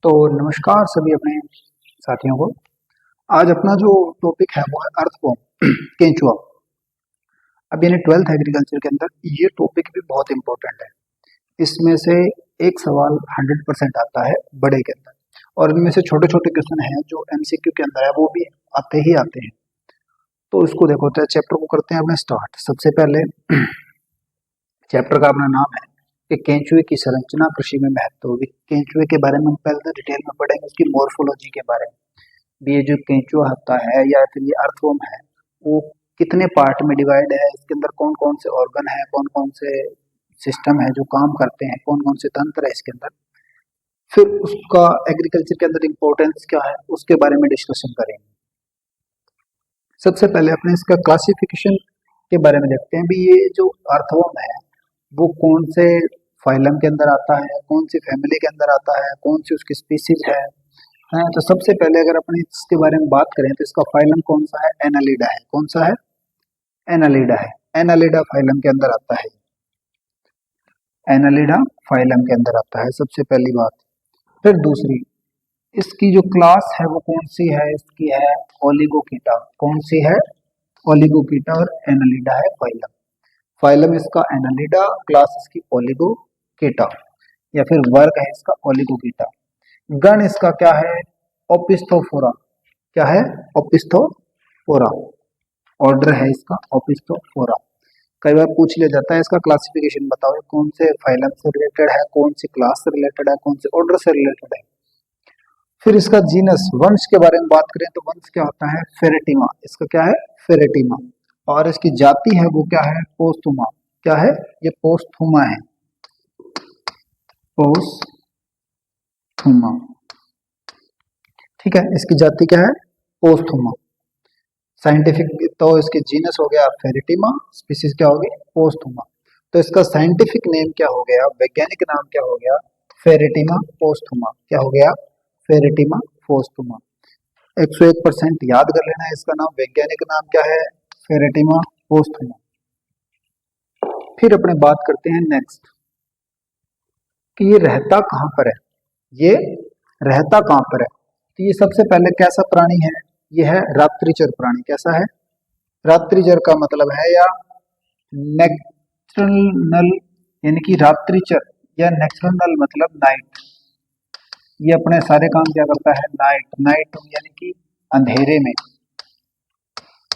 तो नमस्कार सभी अपने साथियों को। आज अपना जो टॉपिक है वो है अर्थवॉर्म केंचुआ। अब यानी 12th एग्रीकल्चर के अंदर ये टॉपिक भी बहुत इंपॉर्टेंट है। इसमें से एक सवाल 100% आता है बड़े के अंदर, और इनमें से छोटे छोटे क्वेश्चन हैं जो एमसीक्यू के अंदर है वो भी आते ही आते हैं। तो इसको देखो, तो चैप्टर को करते हैं अपने स्टार्ट। सबसे पहले चैप्टर का अपना नाम है कि केंचुए की संरचना कृषि में महत्व होगी। केंचुए के बारे में हम पहले डिटेल में पढ़ेंगे, उसकी मॉर्फोलॉजी के बारे में भी। ये जो केंचुआ होता है या फिर ये अर्थवॉर्म है वो कितने पार्ट में डिवाइड है, इसके अंदर कौन कौन से ऑर्गन है, कौन कौन से सिस्टम है जो काम करते हैं, कौन कौन से तंत्र है इसके अंदर। फिर उसका एग्रीकल्चर के अंदर इम्पोर्टेंस क्या है उसके बारे में डिस्कशन करेंगे। सबसे पहले अपने इसका क्लासिफिकेशन के बारे में देखते हैं भी। ये जो अर्थवॉर्म है वो कौन से फाइलम के अंदर आता है, कौन सी फैमिली के अंदर आता है, कौन सी उसकी स्पीसीज है। तो सबसे पहले अगर अपने इसके बारे में बात करें तो इसका फाइलम कौन सा है, एनालिडा है। कौन सा है? एनालिडा है। एनालिडा फाइलम के अंदर आता है। एनालिडा फाइलम के अंदर आता है सबसे पहली बात। फिर दूसरी, इसकी जो क्लास है वो कौन सी है, इसकी है ओलिगोकीटा। कौन सी है? ओलिगोकीटा। और एनालिडा है फाइलम। फाइलम इसका एनालिडा, क्लास इसकी ओलिगोकीटा, या फिर वर्ग है इसका ओलिगोकीटा। गण इसका क्या है? ओपिस्थोफोरा। क्या है? ओपिस्थोफोरा। ऑर्डर है इसका ओपिस्थोफोरा। कई बार पूछ लिया जाता है इसका क्लासिफिकेशन बताओ, कौन से फाइलम से रिलेटेड है, कौन सी क्लास से रिलेटेड है, कौन से ऑर्डर से रिलेटेड है। फिर इसका जीनस, वंश के बारे में बात करें तो वंश क्या होता है? फेरेटिमा। इसका क्या है? फेरेटिमा। और इसकी जाति है वो क्या है? पोस्थुमा। क्या है? ये पोस्थुमा है। पोस्थुमा, ठीक है। इसकी जाति क्या है? पोस्थुमा। साइंटिफिक तो इसके जीनस हो गया फेरेटिमा, स्पीसीज क्या होगी? पोस्थुमा। तो इसका साइंटिफिक नेम क्या हो गया, वैज्ञानिक नाम क्या हो गया? फेरेटिमा पोस्थुमा। क्या हो गया? फेरेटिमा पोस्थुमा। 101% याद कर लेना है इसका नाम। वैज्ञानिक नाम क्या है? फेरेटिमा पोस्थुमा। फिर अपने बात करते हैं नेक्स्ट कि ये रहता कहाँ पर है। ये रहता कहाँ पर है? तो ये सबसे पहले कैसा प्राणी है? ये है रात्रिचर प्राणी। कैसा है? रात्रिचर का मतलब है या नेक्टर्नल, यानी कि रात्रिचर या नेक्टर्नल मतलब नाइट। ये अपने सारे काम क्या करता है? नाइट। नाइट यानी कि अंधेरे में।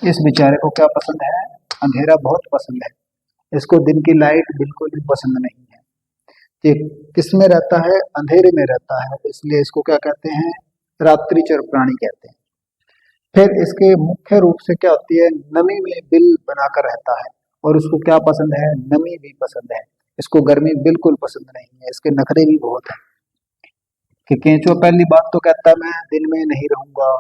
इस बेचारे को क्या पसंद है? अंधेरा बहुत पसंद है। इसको दिन की लाइट बिल्कुल भी पसंद नहीं है। ये किस में रहता है? अंधेरे में रहता है, इसलिए इसको क्या कहते हैं? रात्रिचर प्राणी कहते हैं। फिर इसके मुख्य रूप से क्या होती है? नमी में बिल बनाकर रहता है, और उसको क्या पसंद है? नमी भी पसंद है। इसको गर्मी बिल्कुल पसंद नहीं है। इसके नखरे भी बहुत है कि केंचुआ पहली बात तो कहता है मैं दिन में नहीं रहूंगा।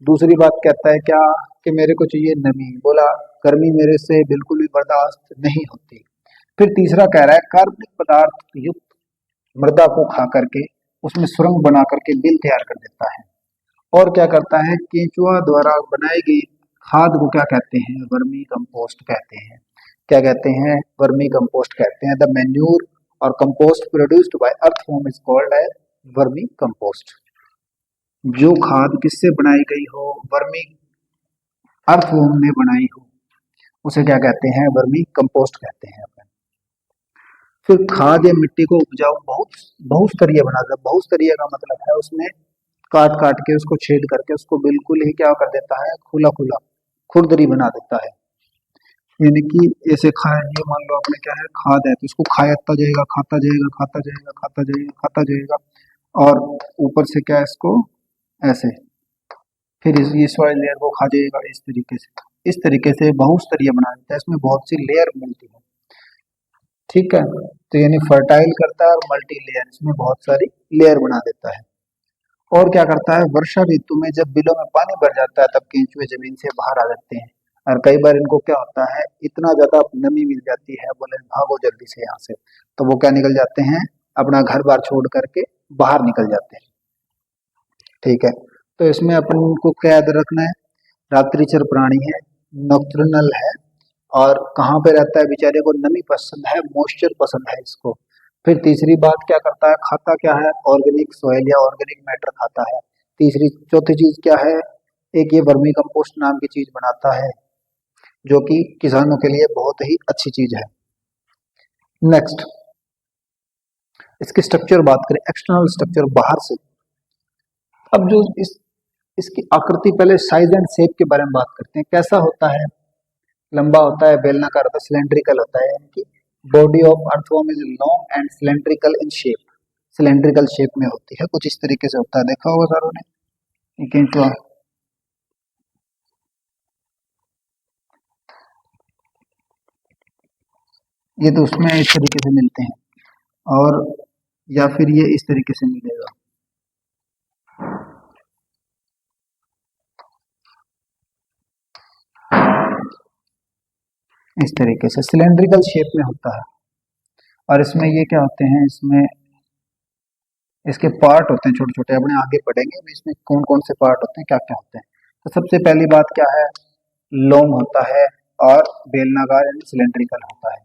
दूसरी बात कहता है क्या? कि मेरे को चाहिए नमी। बोला गर्मी मेरे से बिल्कुल भी बर्दाश्त नहीं होती। फिर तीसरा कह रहा है कार्बनिक पदार्थ युक्त मृदा को खा करके उसमें सुरंग बना करके बिल तैयार कर देता है। और क्या करता है? केंचुआ द्वारा बनाई गई खाद को क्या कहते हैं? वर्मी कंपोस्ट कहते हैं। क्या कहते हैं? वर्मी कंपोस्ट कहते हैं। द मैन्यूर और compost produced by earthworm is called as vermicompost. जो खाद किससे बनाई गई हो? वर्मी अर्थवॉर्म ने बनाई हो, उसे क्या कहते हैं? वर्मी कंपोस्ट कहते हैं। फिर खाद या मिट्टी को उपजाऊ बहुस्तरीय बनाता है। बहुस्तरीय का मतलब है उसमें काट काट के उसको छेद करके उसको बिल्कुल ही क्या कर देता है? खुला खुला खुरदरी बना देता है। यानी कि ऐसे खाए, ये मान लो आपने क्या है? खाद है, तो इसको खाता जाएगा, खाता जाएगा, खाता जाएगा, खाता जाएगा, खाता जाएगा, और ऊपर से क्या है? इसको ऐसे फिर इस वाले लेयर को खा जाएगा। इस तरीके से बहुस्तरीय बना देता है। इसमें बहुत सी लेयर मिलती है, ठीक है। तो यानी फर्टाइल करता है और मल्टी लेयर, इसमें बहुत सारी लेयर बना देता है। और क्या करता है? वर्षा ऋतु में जब बिलों में पानी भर जाता है तब केंचुए जमीन से बाहर आ जाते हैं। और कई बार इनको क्या होता है? इतना ज्यादा नमी मिल जाती है, बोले भागो जल्दी से यहाँ से, तो वो क्या निकल जाते हैं? अपना घर बार छोड़ करके बाहर निकल जाते हैं, ठीक है। तो इसमें अपन को क्या याद रखना है? रात्रिचर प्राणी है, नॉक्टर्नल है, और कहाँ पे रहता है? बेचारे को नमी पसंद है, मॉइस्चर पसंद है इसको। फिर तीसरी बात क्या करता है, खाता क्या है, ऑर्गेनिक सॉइल या ऑर्गेनिक मैटर खाता है। चौथी चीज क्या है, एक ये वर्मी कंपोस्ट नाम की चीज बनाता है जो कि किसानों के लिए बहुत ही अच्छी चीज है। नेक्स्ट इसकी स्ट्रक्चर बात करें, एक्सटर्नल स्ट्रक्चर बाहर से। अब जो इसकी आकृति, पहले साइज एंड शेप के बारे में बात करते हैं। कैसा होता है, लंबा होता है, बेलनाकार होता है, सिलेंड्रिकल होता है, यानी कि body of earthworm is long and cylindrical in shape, cylindrical shape में होती है, कुछ इस तरीके से होता है। देखा होगा सारों ने ये केंचुआ। ये तो उसमें इस तरीके से मिलते हैं, और या फिर ये इस तरीके से मिलेगा। इस तरीके से सिलेंड्रिकल शेप में होता है। और इसमें ये क्या होते हैं, इसमें इसके पार्ट होते हैं छोटे छोटे, अपने आगे पढ़ेंगे इसमें कौन कौन से पार्ट होते हैं, क्या क्या होते हैं। तो सबसे पहली बात क्या है, लॉन्ग होता है और बेलनाकार यानी सिलेंड्रिकल होता है।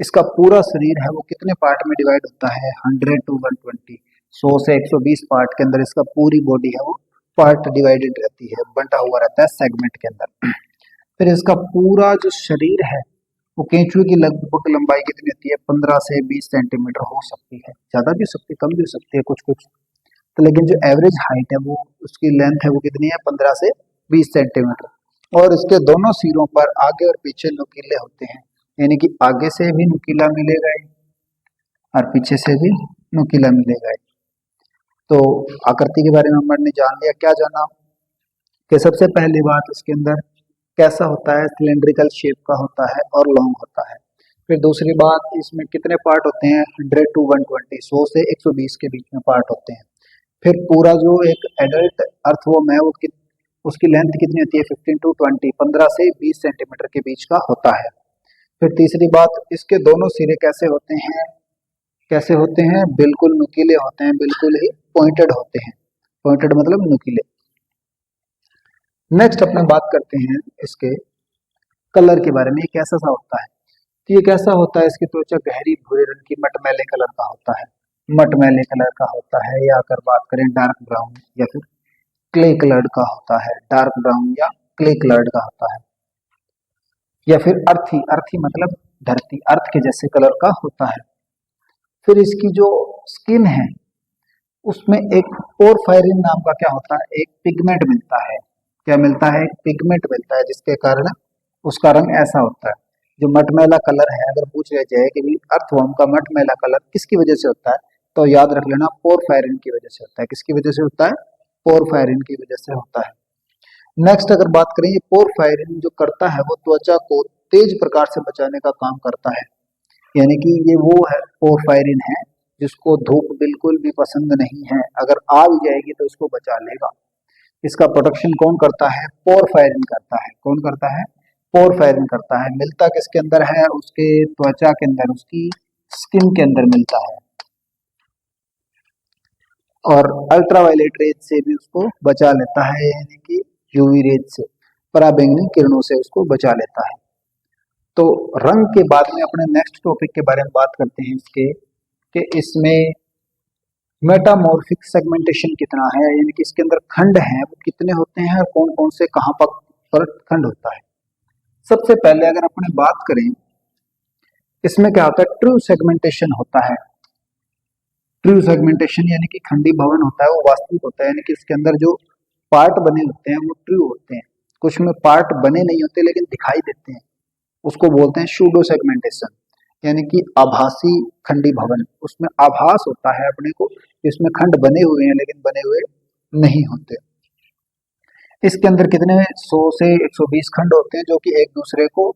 इसका पूरा शरीर है वो कितने पार्ट में डिवाइड होता है, 100 to 120, 100 से 120 पार्ट के अंदर इसका पूरी बॉडी है वो पार्ट डिवाइडेड रहती है, बंटा हुआ रहता है सेगमेंट के अंदर। फिर इसका पूरा जो शरीर है वो केंचुए की लगभग लंबाई कितनी होती है, 15 से 20 सेंटीमीटर हो सकती है, ज्यादा भी हो सकती है, कम भी हो सकती है कुछ कुछ। तो लेकिन जो एवरेज हाइट है वो उसकी लेंथ है वो कितनी है, 15 से 20 सेंटीमीटर। और इसके दोनों सिरों पर आगे और पीछे नुकीले होते हैं, यानी कि आगे से भी नुकीला मिलेगा और पीछे से भी नुकीला मिलेगा। तो आकृति के बारे में हमने जान लिया। क्या जाना कि सबसे पहली बात इसके अंदर कैसा होता है, सिलेंड्रिकल शेप का होता है और लॉन्ग होता है। फिर दूसरी बात, इसमें कितने पार्ट होते हैं, 100 to 120, 100 से 120 के बीच में पार्ट होते हैं। फिर पूरा जो एक एडल्ट अर्थवर्म है वो उसकी लेंथ कितनी होती है, 15 to 20, 15 से 20 सेंटीमीटर के बीच का होता है। फिर तीसरी बात, इसके दोनों सिरे कैसे होते हैं, कैसे होते हैं, बिल्कुल नुकीले होते हैं, बिल्कुल ही पॉइंटेड होते हैं, पॉइंटेड मतलब नुकीले। नेक्स्ट अपने बात करते हैं इसके कलर के बारे में, ये कैसा सा होता है। तो ये कैसा होता है, इसकी त्वचा गहरी भूरे रंग की मटमैले कलर का होता है, मटमैले कलर का होता है। या अगर बात करें डार्क ब्राउन या फिर क्ले कलर का होता है, डार्क ब्राउन या क्ले कलर का होता है। या फिर अर्थी, अर्थी मतलब धरती, अर्थ के जैसे कलर का होता है। फिर इसकी जो स्किन है उसमें एक पोरफायरिन नाम का क्या होता है, एक पिगमेंट मिलता है। क्या मिलता है, एक पिगमेंट मिलता है, जिसके कारण उसका रंग ऐसा होता है। जो मटमैला कलर है, अगर पूछ लिया जाए कि भी अर्थवर्म का मटमैला कलर किसकी वजह से होता है, तो याद रख लेना पोरफायरिन की वजह से होता है। किसकी वजह से होता है, पोरफायरिन की वजह से होता है। नेक्स्ट अगर बात करें, ये पोरफायरिन जो करता है वो त्वचा को तेज प्रकाश से बचाने का काम करता है। यानी कि ये वो है पोरफायरिन है जिसको धूप बिल्कुल भी पसंद नहीं है, अगर आ भी जाएगी तो उसको बचा लेगा। इसका प्रोटेक्शन कौन करता है, पोरफायरिन करता है। कौन करता है, पोरफायरिन करता है। मिलता किसके अंदर है, उसके त्वचा के अंदर, उसकी स्किन के अंदर मिलता है। और अल्ट्रावायलेट रेज से भी उसको बचा लेता है, यानी कि यूवी रेज से, पराबैंगनी किरणों से उसको बचा लेता है। तो रंग के बाद में अपने नेक्स्ट टॉपिक के बारे में बात करते हैं इसके, कि इसमें मेटामॉर्फिक सेगमेंटेशन कितना है, यानी कि इसके अंदर खंड हैं वो कितने होते हैं और कौन कौन से कहाँ पर खंड होता है। सबसे पहले अगर अपने बात करें, इसमें क्या होता है, ट्रू सेगमेंटेशन होता है। ट्रू सेगमेंटेशन यानी कि खंडी भवन होता है, वो वास्तविक होता है, यानी कि इसके अंदर जो पार्ट बने होते हैं वो ट्रू होते हैं। कुछ में पार्ट बने नहीं होते लेकिन दिखाई देते हैं, उसको बोलते हैं सूडो सेगमेंटेशन, यानी कि आभासी खंडी भवन। उसमें आभास होता है अपने को, इसमें खंड बने हुए हैं लेकिन बने हुए नहीं होते। इसके अंदर कितने 100 से 120 खंड होते हैं जो कि एक दूसरे को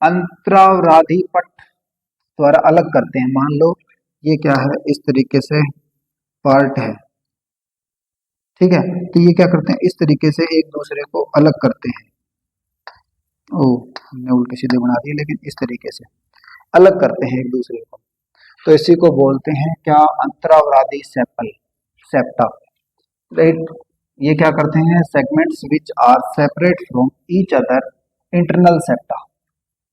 अंतरावराधी पट द्वारा अलग करते हैं। मान लो ये क्या है, इस तरीके से पार्ट है, ठीक है, तो ये क्या करते हैं, इस तरीके से एक दूसरे को अलग करते हैं। हमने उल्टे सीधे बना दिए, लेकिन इस तरीके से अलग करते हैं एक दूसरे को। तो इसी को बोलते हैं क्या, अंतरावराधी सेपल, सेप्टा, राइट। ये क्या करते हैं, segments which are separate from each other, internal septa,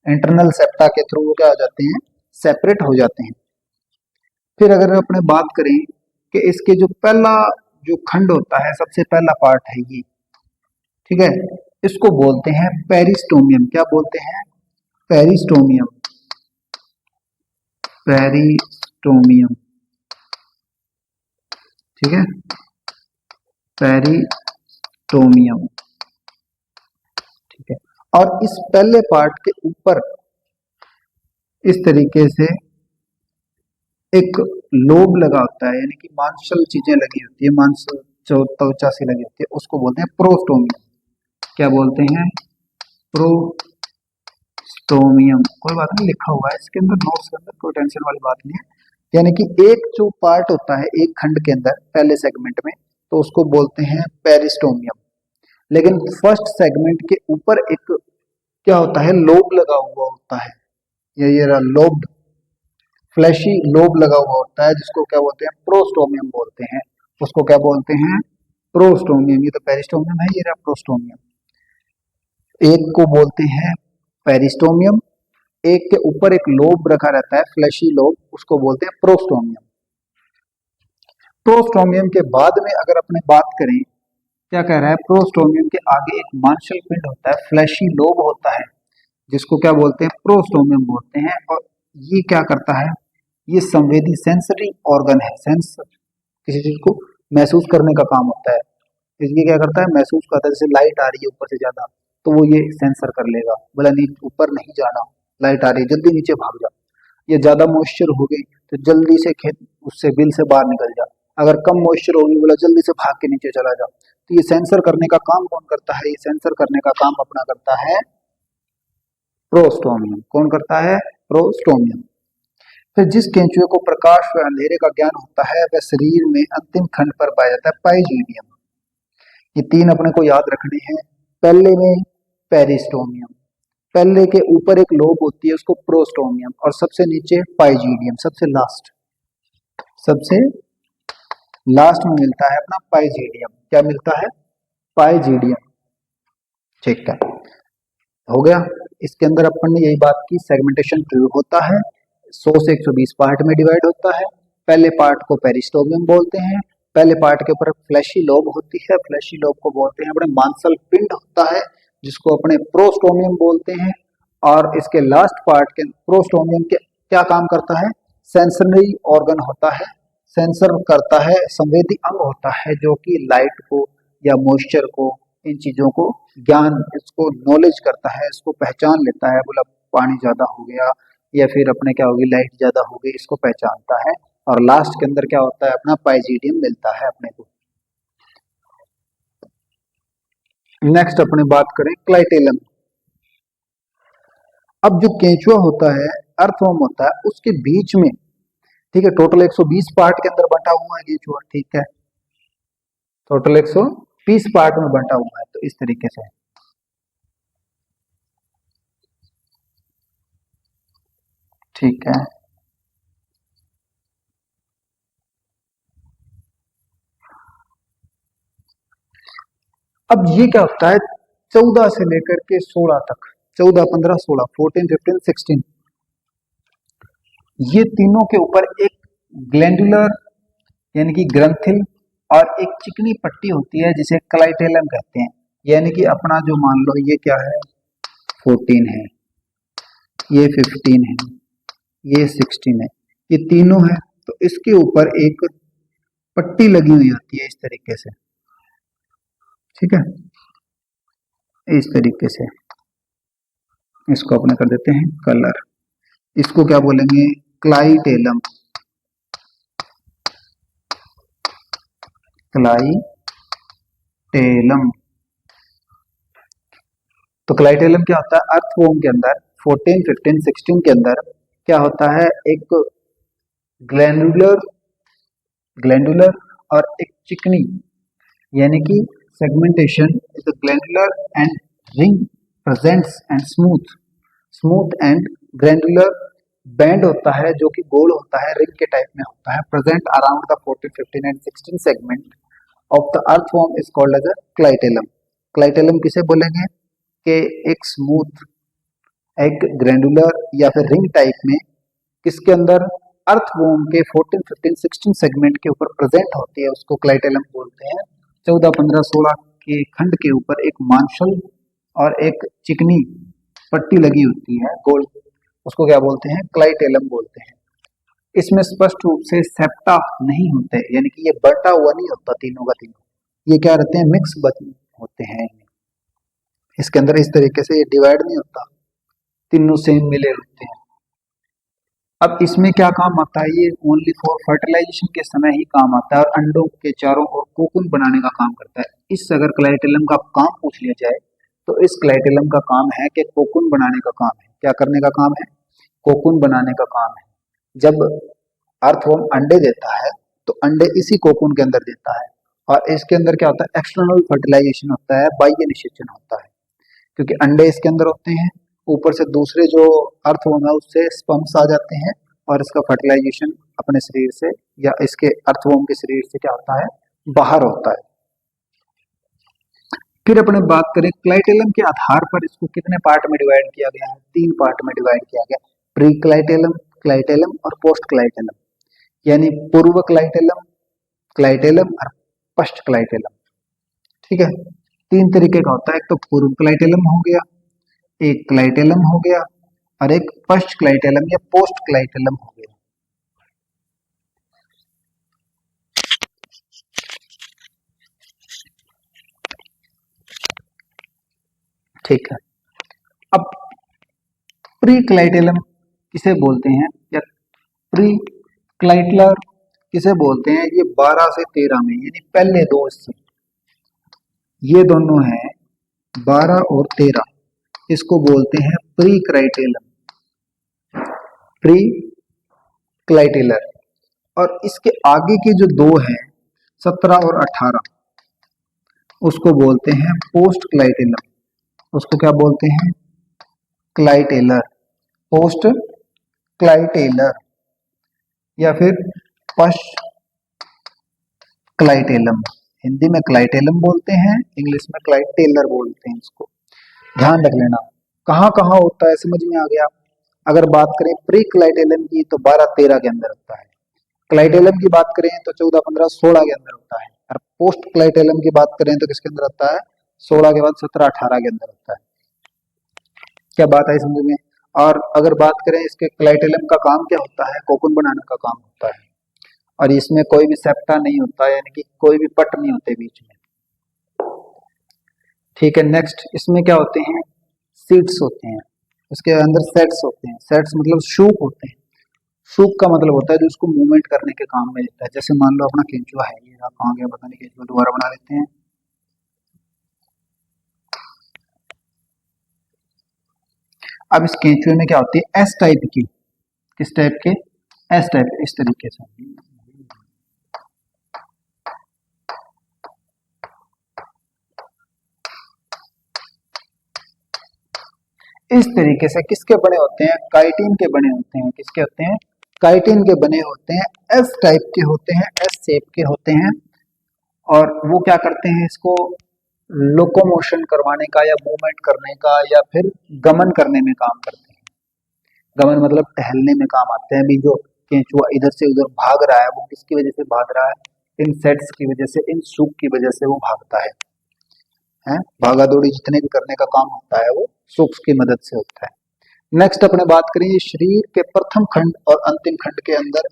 internal septa के थ्रू वो क्या हो जाते हैं, सेपरेट हो जाते हैं। फिर अगर अपने बात करें कि इसके जो पहला जो खंड होता है, सबसे पहला पार्ट है ये, ठीक है, इसको बोलते हैं पेरिस्टोमियम। क्या बोलते हैं? पेरिस्टोमियम। पेरिस्टोमियम, ठीक है, पेरिस्टोमियम, ठीक है। और इस पहले पार्ट के ऊपर इस तरीके से एक लोब लगा होता है, यानी कि मांसल चीजें लगी होती है, मांस जो त्वचा से लगी होती है, उसको बोलते हैं प्रोस्टोमियम। क्या बोलते हैं? प्रोस्टोमियम। कोई बात नहीं, लिखा हुआ है इसके अंदर, नोट्स के अंदर, कोई टेंशन वाली बात नहीं है। यानी कि एक जो पार्ट होता है एक खंड के अंदर पहले सेगमेंट में, तो उसको बोलते हैं पेरिस्टोमियम। लेकिन फर्स्ट सेगमेंट के ऊपर एक क्या होता है, लोब लगा हुआ होता है, ये लोब, फ्लैशी लोब लगा हुआ होता है, जिसको क्या बोलते हैं? प्रोस्टोमियम बोलते हैं। उसको क्या बोलते हैं? प्रोस्टोमियम। ये तो पेरिस्टोमियम है, ये रहा प्रोस्टोमियम। एक को बोलते हैं पेरिस्टोमियम, एक के ऊपर एक लोब रखा रहता है, फ्लैशी लोब, उसको बोलते हैं प्रोस्टोमियम। प्रोस्टोमियम के बाद में अगर अपने बात करें, क्या कह रहा है? प्रोस्टोमियम के आगे एक मांसल पिंड होता है, फ्लैशी लोब होता है, जिसको क्या बोलते हैं? प्रोस्टोमियम बोलते हैं। और ये क्या करता है? ये संवेदी सेंसरी ऑर्गन है, सेंस, किसी चीज को महसूस करने का काम होता है। इसलिए क्या करता है? महसूस करता है। जैसे लाइट आ रही है ऊपर से ज्यादा, तो वो ये सेंसर कर लेगा, बोला नहीं ऊपर नहीं जाना, लाइट आ रही है जल्दी नीचे भाग जा। ये ज्यादा मॉइस्चर हो गई तो जल्दी से खेत उससे बिल से बाहर निकल जा। अगर कम मॉइस्चर होगी, बोला जल्दी से भाग के नीचे चला जा। तो ये सेंसर करने का काम कौन करता है? ये सेंसर करने का काम अपना करता है प्रोस्टोमियम। कौन करता है? प्रोस्टोमियम। फिर जिस केंचुए को प्रकाश व अंधेरे का ज्ञान होता है, वह शरीर में अंतिम खंड पर पाया जाता है, पाइजीडियम। ये तीन अपने को याद रखने हैं। पहले में पेरिस्टोमियम, पहले के ऊपर एक लोब होती है, उसको प्रोस्टोमियम, और सबसे नीचे पाइजीडियम, सबसे लास्ट, सबसे लास्ट में मिलता है अपना पाइजीडियम। क्या मिलता है? पाइजीडियम। ठीक है, हो गया। इसके अंदर अपन ने यही बात की, सेगमेंटेशन ट्यूब होता है, 100 से 120 पार्ट में डिवाइड होता है। पहले पार्ट को पेरिस्टोमियम बोलते हैं। पहले पार्ट के ऊपर फ्लैशी लोब होती है, फ्लैशी लोब को बोलते हैं अपने मांसल पिंड होता है, जिसको अपने प्रोस्टोमियम बोलते हैं। और इसके लास्ट पार्ट के प्रोस्टोमियम के क्या काम करता है? सेंसरी ऑर्गन होता है, सेंसर करता है, संवेदी अंग होता है, जो कि लाइट को या मॉइस्चर को, इन चीजों को ज्ञान, इसको नॉलेज करता है, इसको पहचान लेता है। बोला पानी ज्यादा हो गया या फिर अपने क्या होगी, लाइट ज्यादा हो गई, इसको पहचानता है। और लास्ट के अंदर क्या होता है? अपना पाइजीडियम मिलता है अपने को। नेक्स्ट अपने बात करें क्लाइटेलम। अब जो केंचुआ होता है, अर्थवर्म होता है, उसके बीच में, ठीक है, टोटल 120 पार्ट के अंदर बंटा हुआ है केंचुआ, ठीक है, टोटल 120 पार्ट में बंटा हुआ है। तो इस तरीके से, ठीक है। अब ये क्या होता है? 14 से लेकर के 16 तक, 14, 15, 16, 14, 15, 16, ये तीनों के ऊपर एक ग्लैंडुलर यानी कि ग्रंथिल और एक चिकनी पट्टी होती है, जिसे क्लाइटेलम कहते हैं। यानी कि अपना जो मान लो ये क्या है, 14 है, ये 15 है, ये 16 है, ये तीनों है, तो इसके ऊपर एक पट्टी लगी हुई होती है इस तरीके से, ठीक है, इस तरीके से। इसको अपने कर देते हैं कलर, इसको क्या बोलेंगे? Clitellum, clitellum. तो क्लाइटेलम क्या होता है? अर्थवॉर्म के अंदर 14, 15, 16 के अंदर क्या होता है? एक ग्लैंडुलर, ग्लैंडुलर और एक चिकनी, यानी कि segmentation is the glandular and ring presents and smooth, smooth and glandular band होता है, जो कि गोल होता है, रिंग के टाइप में होता है, present around the 14, 15 and 16 segment of the earthworm is called as a clitellum. Clitellum किसे बोलेंगे? कि एक स्मूथ, एक ग्रैंडुलर या फिर रिंग टाइप में, किसके अंदर? अर्थवॉर्म के 14, 15, 16 सेगमेंट के ऊपर प्रेजेंट होती है उसको क्लाइटेलम बोलते हैं। 14, 15, 16 के खंड के ऊपर एक मांसल और एक चिकनी पट्टी लगी होती है गोल, उसको क्या बोलते हैं? क्लाइटेलम बोलते हैं। इसमें स्पष्ट रूप से सेप्टा नहीं होते, यानी कि ये बटा हुआ नहीं होता तीनों का तीनों, ये क्या रहते हैं? मिक्स होते हैं। इसके अंदर इस तरीके से ये डिवाइड नहीं होता, तीनों सेम मिले होते हैं। अब इसमें क्या काम आता है? ये ओनली फॉर फर्टिलाइजेशन के समय ही काम आता है और अंडों के चारों ओर कोकून बनाने का काम करता है। इस अगर क्लाइटेलम का काम पूछ लिया जाए तो इस क्लाइटेलम का काम है कि कोकून बनाने का काम है। क्या करने का काम है? कोकून बनाने का काम है। जब अर्थवर्म अंडे देता है तो अंडे इसी कोकून के अंदर देता है और इसके अंदर क्या होता है? एक्सटर्नल फर्टिलाइजेशन होता है, बाह्य निषेचन होता है, क्योंकि अंडे इसके अंदर होते हैं, ऊपर से दूसरे जो अर्थवर्म है उससे स्पर्म्स आ जाते हैं और इसका फर्टिलाइजेशन अपने शरीर से या इसके अर्थवर्म के शरीर से क्या होता है? बाहर होता है। फिर अपने बात करें क्लाइटेलम के आधार पर इसको कितने पार्ट में डिवाइड किया गया है? 3 पार्ट में डिवाइड किया गया, प्री क्लाइटेलम, क्लाइटेलम और पोस्ट क्लाइटेलम, यानी पूर्व क्लाइटेलम, क्लाइटेलम और पश्च क्लाइटेलम। ठीक है, 3 तरीके का होता है, एक तो पूर्व क्लाइटेलम हो गया, एक क्लाइटेलम हो गया और एक पश्च क्लाइटेलम या पोस्ट क्लाइटेलम हो गया। ठीक है, अब प्री क्लाइटेलम किसे बोलते हैं या प्री क्लाइटलर किसे बोलते हैं? ये 12 से 13 में, यानी पहले दो हिस्से, ये दोनों हैं 12 और 13, इसको बोलते हैं प्री क्लाइटेलम, प्री क्लाइटेलर। और इसके आगे के जो दो हैं 17 और 18, उसको बोलते हैं पोस्ट क्लाइटेलम, उसको क्या बोलते हैं? क्लाइटेलर, पोस्ट क्लाइटेलर या फिर पश्च क्लाइटेलम। हिंदी में क्लाइटेलम बोलते हैं, इंग्लिश में क्लाइटेलर बोलते हैं। इसको ध्यान रख लेना, कहाँ कहाँ होता है समझ में आ गया। अगर बात करें प्री क्लाइटेलम की तो 12-13 के अंदर होता है, क्लाइटेलम की बात करें तो 14-15-16 के अंदर होता है, और पोस्ट क्लाइटेलम की बात करें तो किसके अंदर होता है? 16 के बाद 17-18 के अंदर होता है। क्या बात आई समझ में? और अगर बात करें इसके क्लाइटेलम का काम क्या होता है? कोकून बनाने का काम होता है, और इसमें कोई भी सेप्टा नहीं होता, यानी कि कोई भी पट नहीं होते बीच में। ठीक है, नेक्स्ट इसमें क्या होते हैं? सीड्स होते हैं, इसके अंदर सेट्स होते हैं। सेट्स मतलब शूक होते हैं। शूक का मतलब होता है जो उसको मूवमेंट करने के काम में लेता है। जैसे मान लो अपना केंचुआ है, ये कहाँ गया पता नहीं, केंचुआ दोबारा बना लेते हैं। अब इस केंचुए में क्या होती है? एस टाइप की, किस टाइप के? एस टाइप, इस तरीके से। इस तरीके से किसके बने होते हैं? काइटिन के बने होते हैं। किसके होते हैं? काइटिन के बने होते हैं, एस टाइप के होते हैं, एस शेप के होते हैं। और वो क्या करते हैं? इसको लोकोमोशन करवाने का या मूवमेंट करने का या फिर गमन करने में काम करते हैं। गमन मतलब टहलने में काम आते हैं। अभी जो केंचुआ इधर से उधर भाग रहा है वो किसकी वजह से भाग रहा है? इन सेट्स की वजह से, इन सूप की वजह से वो भागता है। भागा दौड़ी जितने भी करने का काम होता है वो सूक्ष्म की मदद से होता है। नेक्स्ट अपने बात करें शरीर के प्रथम खंड और अंतिम खंड के अंदर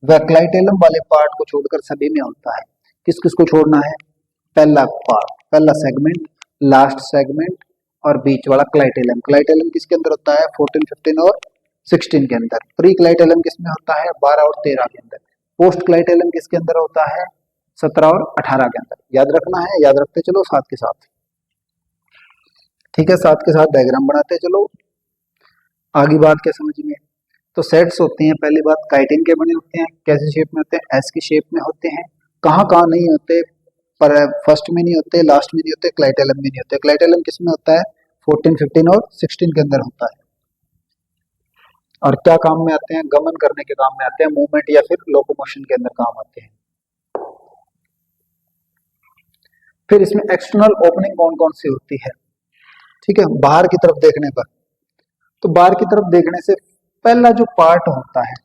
वैक्लाइटेलम वाले पार्ट को छोड़कर सभी में होता है। किस किस को छोड़ना है? पहला पार्ट, पहला सेगमेंट, लास्ट सेगमेंट और बीच वाला क्लाइटेलम। क्लाइटेलम किसके अंदर होता है? 14, 15 और 16 के अंदर। प्री क्लाइटेलम किसमें होता है? 12 और 13 के अंदर। पोस्ट क्लाइटेलम किसके अंदर होता है? 17 और 18 के अंदर। याद रखना है, याद रखते चलो साथ के साथ। ठीक है, साथ के साथ डायग्राम बनाते चलो। आगे बात क्या समझ में? तो सेट्स होते हैं, पहली बात काइटिन के बने होते हैं। कैसे शेप में होते हैं? एस की शेप में होते हैं। कहाँ कहाँ नहीं होते? पर फर्स्ट में नहीं होते, लास्ट में नहीं होते, क्लाइटेलम में नहीं होते। क्लाइटेलम किस में होता है? 14, 15 और 16 के अंदर होता है। और क्या काम में आते हैं? गमन करने के काम में आते हैं, मूवमेंट या फिर लोकोमोशन के अंदर काम आते हैं। फिर इसमें एक्सटर्नल ओपनिंग कौन कौन सी होती है? ठीक है, बाहर की तरफ देखने पर, तो बाहर की तरफ देखने से पहला जो पार्ट होता है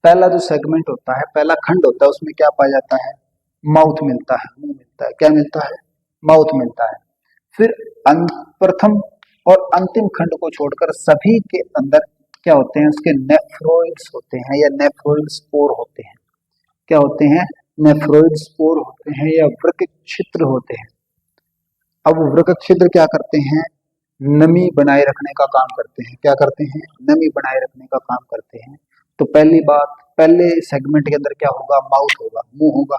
पहला जो सेगमेंट होता है, पहला खंड होता है, उसमें क्या पाया जाता है? माउथ मिलता है, मुंह मिलता है। क्या मिलता है? माउथ मिलता है। फिर प्रथम और अंतिम खंड को छोड़कर सभी के अंदर क्या होते हैं? उसके नेफ्रोइड्स होते हैं या नेफ्रोइड स्पोर होते हैं। क्या होते हैं? नेफ्रोइड स्पोर होते हैं या वृक्क छिद्र होते हैं। अब वृक्क छिद्र क्या करते हैं? नमी बनाए रखने का काम करते हैं। क्या करते हैं? नमी बनाए रखने का काम करते हैं। तो पहली बात, पहले सेगमेंट के अंदर क्या होगा? माउथ होगा, मुंह होगा।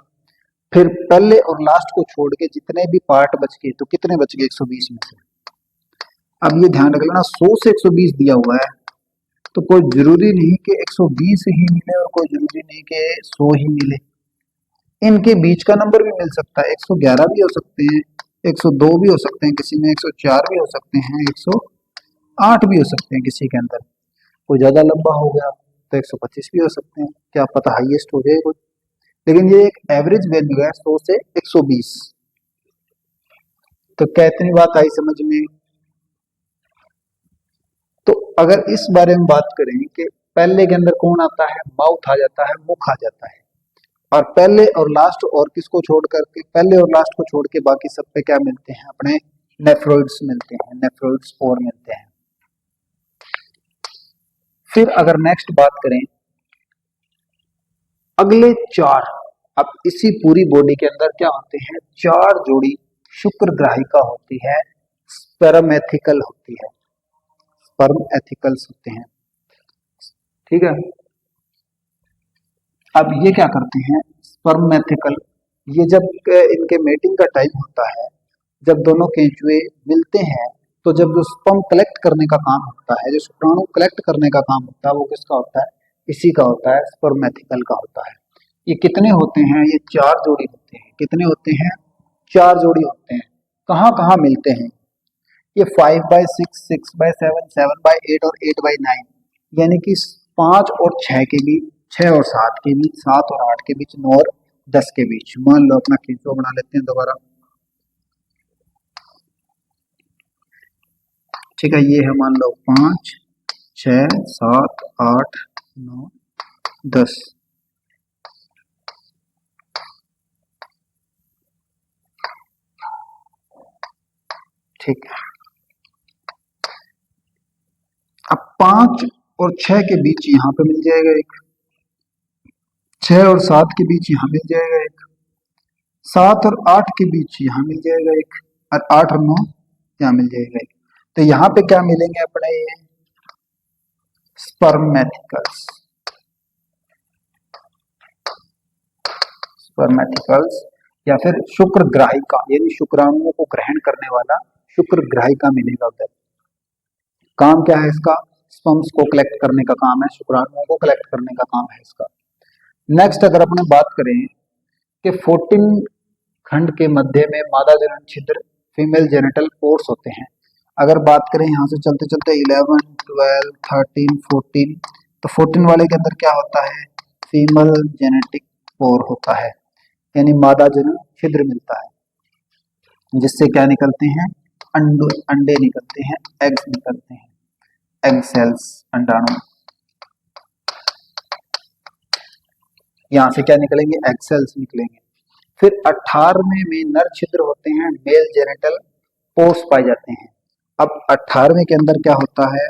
फिर पहले और लास्ट को छोड़ के जितने भी पार्ट बच गए, तो कितने बच गए 120 में से? अब ये ध्यान रख लेना, 100 से 120 दिया हुआ है, तो कोई जरूरी नहीं कि 120 ही मिले और कोई जरूरी नहीं कि 100 ही मिले। इनके बीच का नंबर भी मिल सकता है, 111 भी हो सकते हैं, 102 भी हो सकते हैं, किसी में 104 भी हो सकते हैं, 108 भी हो सकते हैं किसी के अंदर। कोई ज्यादा लंबा हो गया तो 125 भी हो सकते हैं, क्या पता हाईएस्ट हो जाए कोई। लेकिन ये एक एवरेज वैल्यू है 100 से 120। तो क्या इतनी बात आई समझ में? तो अगर इस बारे में बात करें कि पहले के अंदर कौन आता है? माउथ आ जाता है, मुख आ जाता है। और पहले और लास्ट और किसको छोड़ करके, पहले और लास्ट को छोड़ के बाकी सब पे क्या मिलते हैं? अपने नेफ्रोइड्स मिलते हैं, नेफ्रोइड स्पोर मिलते हैं। फिर अगर नेक्स्ट बात करें अगले चार, अब इसी पूरी बॉडी के अंदर क्या होते हैं? 4 जोड़ी शुक्र ग्राहिका होती है, स्पर्म एथिकल होती है, स्पर्म एथिकल्स होते हैं। ठीक है। अब ये क्या करते हैं? स्पर्म एथिकल, ये जब इनके मेटिंग का टाइम होता है, जब दोनों केंचुए मिलते हैं, तो जब जो स्पर्म कलेक्ट करने का काम होता है, जो शुक्राणु कलेक्ट करने का काम होता है, वो किसका होता है? इसी का होता है, स्पर्म एथिकल का होता है। ये कितने होते हैं? ये 4 जोड़ी होते हैं। कितने होते हैं? 4 जोड़ी होते हैं। कहाँ कहाँ मिलते हैं? ये 5/6, 6/7, 7/8 और 8/9, यानी कि 5 और 6 के बीच, 6 और 7 के बीच, 7 और 8 के बीच, 9 और 10 के बीच। मान लो अपना केंचुआ बना लेते हैं दोबारा। ठीक है, ये है मान लो 5, 6, 7, 8, 9, 10। ठीक है। अब 5 और 6 के बीच यहाँ पे मिल जाएगा एक, 6 और 7 के बीच यहाँ मिल जाएगा एक, 7 और 8 के बीच यहाँ मिल जाएगा एक, और 8 और 9 यहाँ मिल जाएगा एक। तो यहाँ पे क्या मिलेंगे अपने? ये स्पर्मेटिकल्स, स्पर्मेटिकल्स या फिर शुक्र ग्राहिका, यानी शुक्राणुओं को ग्रहण करने वाला शुक्र ग्राहिका मिलेगा उधर। काम क्या है इसका? स्पर्म्स को कलेक्ट करने का काम है, शुक्राणुओं को कलेक्ट करने का काम है इसका। नेक्स्ट अगर अपने बात करें कि 14 खंड के मध्य में मादा जनन छिद्र, फीमेल जेनिटल पोर्स होते हैं। अगर बात करें यहाँ से चलते चलते 11, 12, 13, 14, तो 14 वाले के अंदर क्या होता है? फीमेल जेनेटिक पोर होता है, यानी मादा जनन छिद्र मिलता है, जिससे क्या निकलते हैं? अंडे निकलते हैं, एग्स निकलते हैं, एग सेल्स, अंडाणु। यहाँ से क्या निकलेंगे? एग सेल्स निकलेंगे। फिर 18वें में नर छिद्र होते हैं, मेल जेनिटल पोर्स पाए जाते हैं। अब 18वें के अंदर क्या होता है?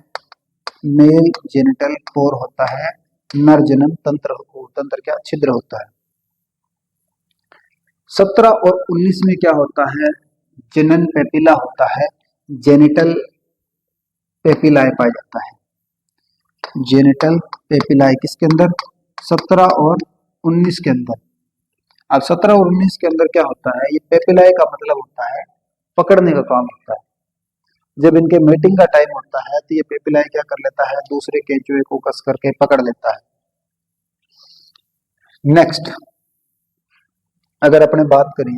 मेल जेनिटल पोर होता है, नर जनन तंत्र, तंत्र क्या? छिद्र होता है। 17 और 19 में क्या होता है? जनन पेपिला होता है, जेनिटल पेपिलाए पाया जाता है। जेनिटल पेपिलाए किसके अंदर? 17 और 19 के अंदर। अब 17 और 19 के अंदर क्या होता है? ये पेपिलाए का मतलब होता है पकड़ने का काम होता है। जब इनके मेटिंग का टाइम होता है तो ये पेपिलाए क्या कर लेता है? दूसरे केंचुए को कस करके पकड़ लेता है। नेक्स्ट अगर अपने बात करें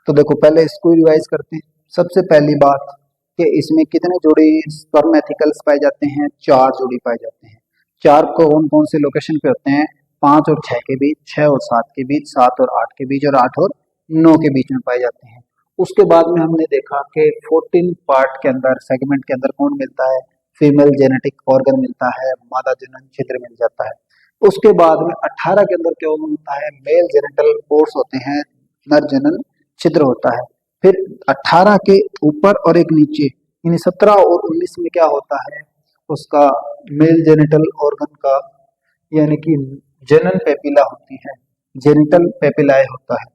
तो देखो पहले इसको रिवाइज करते हैं। सबसे पहली बात कि इसमें कितने जोड़ी स्पर्मेटिकल्स पाए जाते हैं? 4 जोड़ी पाए जाते हैं। 4 को कौन कौन से लोकेशन पे होते हैं? 5 और 6 के बीच, 6 और 7 के बीच, 7 और 8 के बीच, और 8 और 9 के बीच में पाए जाते हैं। उसके बाद में हमने देखा कि 14 पार्ट के अंदर, सेगमेंट के अंदर कौन मिलता है? फीमेल जेनेटिक ऑर्गन मिलता है, मादा जनन छिद्र मिल जाता है। उसके बाद में 18 के अंदर क्या होता है, मेल जेनिटल पोर्स होते हैं, नर जनन छिद्र होता है। फिर 18 के ऊपर और एक नीचे, यानी 17 और 19 में क्या होता है, उसका मेल जेनिटल ऑर्गन का यानी कि जनन पेपिला होती है, जेनिटल पेपिलाए होता है,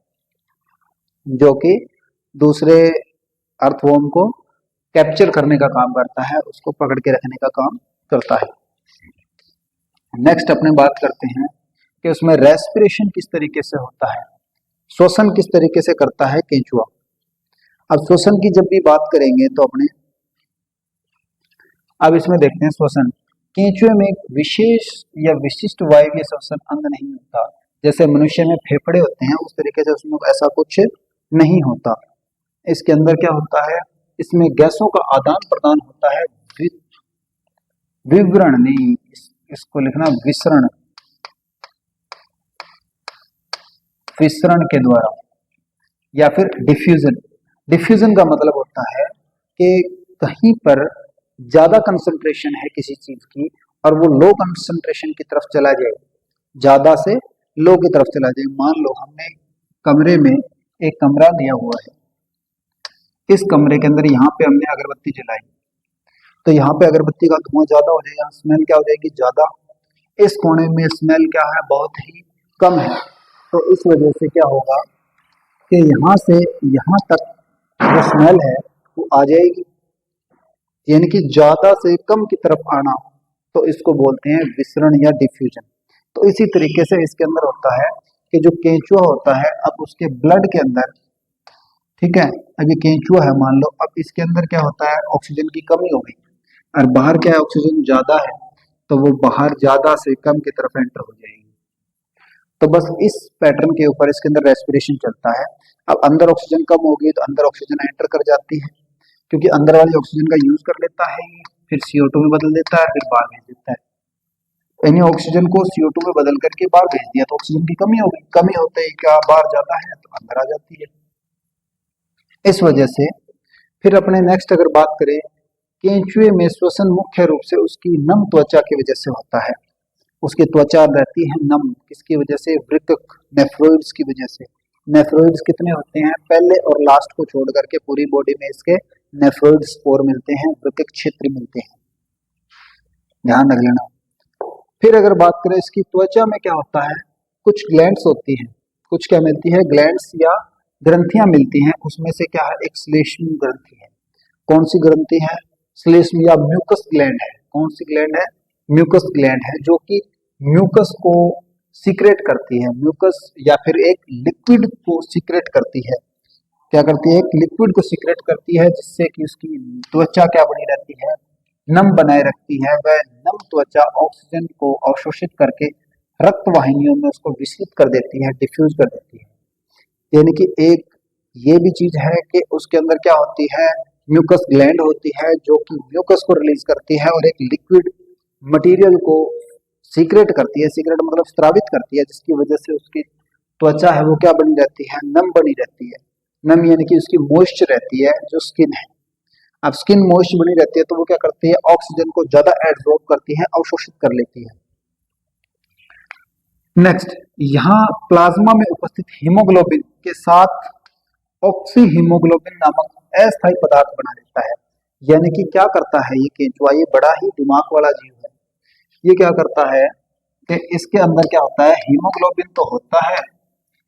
जो कि दूसरे अर्थवॉर्म को कैप्चर करने का काम करता है, उसको पकड़ के रखने का काम करता है। नेक्स्ट अपने बात करते हैं कि उसमें रेस्पिरेशन किस तरीके से होता है, श्वसन किस तरीके से करता है केंचुआ। अब श्वसन की जब भी बात करेंगे तो अपने अब इसमें देखते हैं श्वसन। केंचुए में एक विशेष या विशिष्ट वायवीय श्वसन अंग नहीं होता, जैसे मनुष्य में फेफड़े होते हैं उस तरीके से उसमें ऐसा कुछ नहीं होता। इसके अंदर क्या होता है, इसमें गैसों का आदान प्रदान होता है, विवरण नहीं, इसको लिखना विसरण, विसरण के द्वारा, या फिर डिफ्यूजन। डिफ्यूजन का मतलब होता है कि कहीं पर ज्यादा कंसंट्रेशन है किसी चीज की और वो लो कंसंट्रेशन की तरफ चला जाए, ज्यादा से लो की तरफ चला जाए। मान लो हमने कमरे में एक कमरा दिया हुआ है, इस कमरे के अंदर यहाँ पे हमने अगरबत्ती जलाई, तो यहाँ पे अगरबत्ती का धुआं ज्यादा हो जाएगा, स्मेल क्या हो जाएगी, ज्यादा। इस कोने में स्मेल क्या है, बहुत ही कम है, तो इस वजह से क्या होगा कि यहाँ से यहाँ तक जो स्मेल है वो आ जाएगी, यानी कि ज्यादा से कम की तरफ आना, तो इसको बोलते हैं विसरण या डिफ्यूजन। तो इसी तरीके से इसके अंदर होता है कि जो केंचुआ होता है, अब उसके ब्लड के अंदर, ठीक है, अब ये केंचुआ है मान लो, अब इसके अंदर क्या होता है, ऑक्सीजन की कमी हो गई और बाहर क्या है, ऑक्सीजन ज्यादा है, तो वो बाहर ज्यादा से कम की तरफ एंटर हो जाएगी। तो बस इस पैटर्न के ऊपर इसके अंदर रेस्पिरेशन चलता है। अब अंदर ऑक्सीजन कम होगी तो अंदर ऑक्सीजन एंटर कर जाती है, क्योंकि अंदर वाली ऑक्सीजन का यूज कर लेता है, फिर CO2 में बदल देता है, फिर बाहर भेज देता है। यानी ऑक्सीजन को CO2 में बदल करके बाहर भेज दिया तो ऑक्सीजन की कमी हो गई, कमी होते ही क्या बाहर जाता है तो अंदर आ जाती है। इस वजह से फिर अपने नेक्स्ट अगर बात करें, केंचुए में श्वसन मुख्य रूप से उसकी नम त्वचा की वजह से होता है। उसकी त्वचा रहती है नम, किसकी वजह से, वृक्क नेफ्रोइड्स की वजह से। नेफ्रोइड्स कितने होते हैं, पहले और लास्ट को छोड़ करके पूरी बॉडी में इसके नेफ्रोइड स्पोर मिलते हैं, वृक्क क्षेत्र मिलते हैं, ध्यान रख लेना। फिर अगर बात करें इसकी त्वचा में क्या होता है, कुछ ग्लैंड्स होती हैं, कुछ क्या मिलती है, ग्लैंड्स या ग्रंथियां मिलती हैं, उसमें से क्या है, एक श्लेष्म ग्रंथि है। कौन सी ग्रंथि है, श्लेष्म या म्यूकस ग्लैंड है। कौन सी ग्लैंड है, म्यूकस ग्लैंड है, जो कि म्यूकस को सीक्रेट करती है, म्यूकस या फिर एक लिक्विड को सीक्रेट करती है। क्या करती है, एक लिक्विड को सीक्रेट करती है, जिससे कि उसकी त्वचा क्या बनी रहती है, नम बनाए रखती है। वह नम त्वचा ऑक्सीजन को अवशोषित करके रक्त वाहिनियों में उसको विस्तारित कर देती है, डिफ्यूज कर देती है। यानी कि एक ये भी चीज है कि उसके अंदर क्या होती है, म्यूकस ग्लैंड होती है, जो कि म्यूकस को रिलीज करती है और एक लिक्विड मटेरियल को सीक्रेट करती है, सीक्रेट मतलब स्रावित करती है, जिसकी वजह से उसकी त्वचा है वो क्या बनी रहती है, नम बनी रहती है। नम यानी कि उसकी मॉइस्ट रहती है, जो स्किन है। अब स्किन मॉइस्ट बनी रहती है तो वो क्या करती है, ऑक्सीजन को ज्यादा एब्जॉर्ब करती है, अवशोषित कर लेती है। नेक्स्ट, यहाँ प्लाज्मा में उपस्थित हीमोग्लोबिन के साथ ऑक्सी हीमोग्लोबिन नामक अस्थायी पदार्थ बना लेता है। यानी कि क्या करता है ये केंचुआ, ये बड़ा ही दिमाग वाला जीव है। ये क्या करता है कि इसके अंदर क्या होता है, हीमोग्लोबिन तो होता है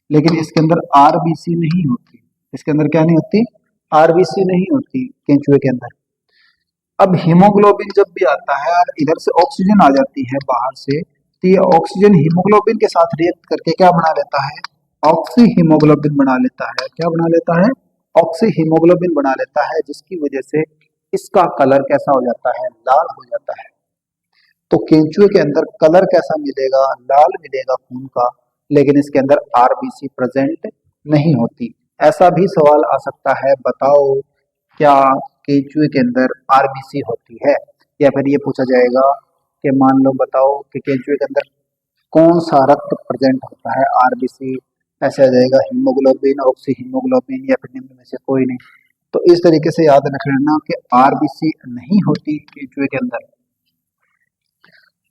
लेकिन इसके अंदर आरबीसी नहीं होती। इसके अंदर क्या नहीं होती, आरबीसी नहीं होती केंचुए के अंदर। अब हीमोग्लोबिन जब भी आता है और इधर से ऑक्सीजन आ जाती है बाहर से, तो ये ऑक्सीजन हीमोग्लोबिन के साथ रिएक्ट करके क्या बना लेता है, ऑक्सी हीमोग्लोबिन बना लेता है। क्या बना लेता है, ऑक्सी हीमोग्लोबिन बना लेता है, जिसकी वजह से इसका कलर कैसा हो जाता है, लाल हो जाता है। तो केंचुए के अंदर कलर कैसा मिलेगा, लाल मिलेगा खून का, लेकिन इसके अंदर आरबीसी प्रेजेंट नहीं होती। ऐसा भी सवाल आ सकता है, बताओ क्या केंचुए के अंदर आरबीसी होती है, या फिर ये पूछा जाएगा कि मान लो बताओ कि केंचुए के अंदर कौन सा रक्त प्रेजेंट होता है, आरबीसी, ऐसे आ जाएगा हीमोग्लोबिन, ऑक्सी हीमोग्लोबिन, या फिर निम्न में से कोई नहीं। तो इस तरीके से याद रख लेना कि आरबीसी नहीं होती केंचुए के अंदर।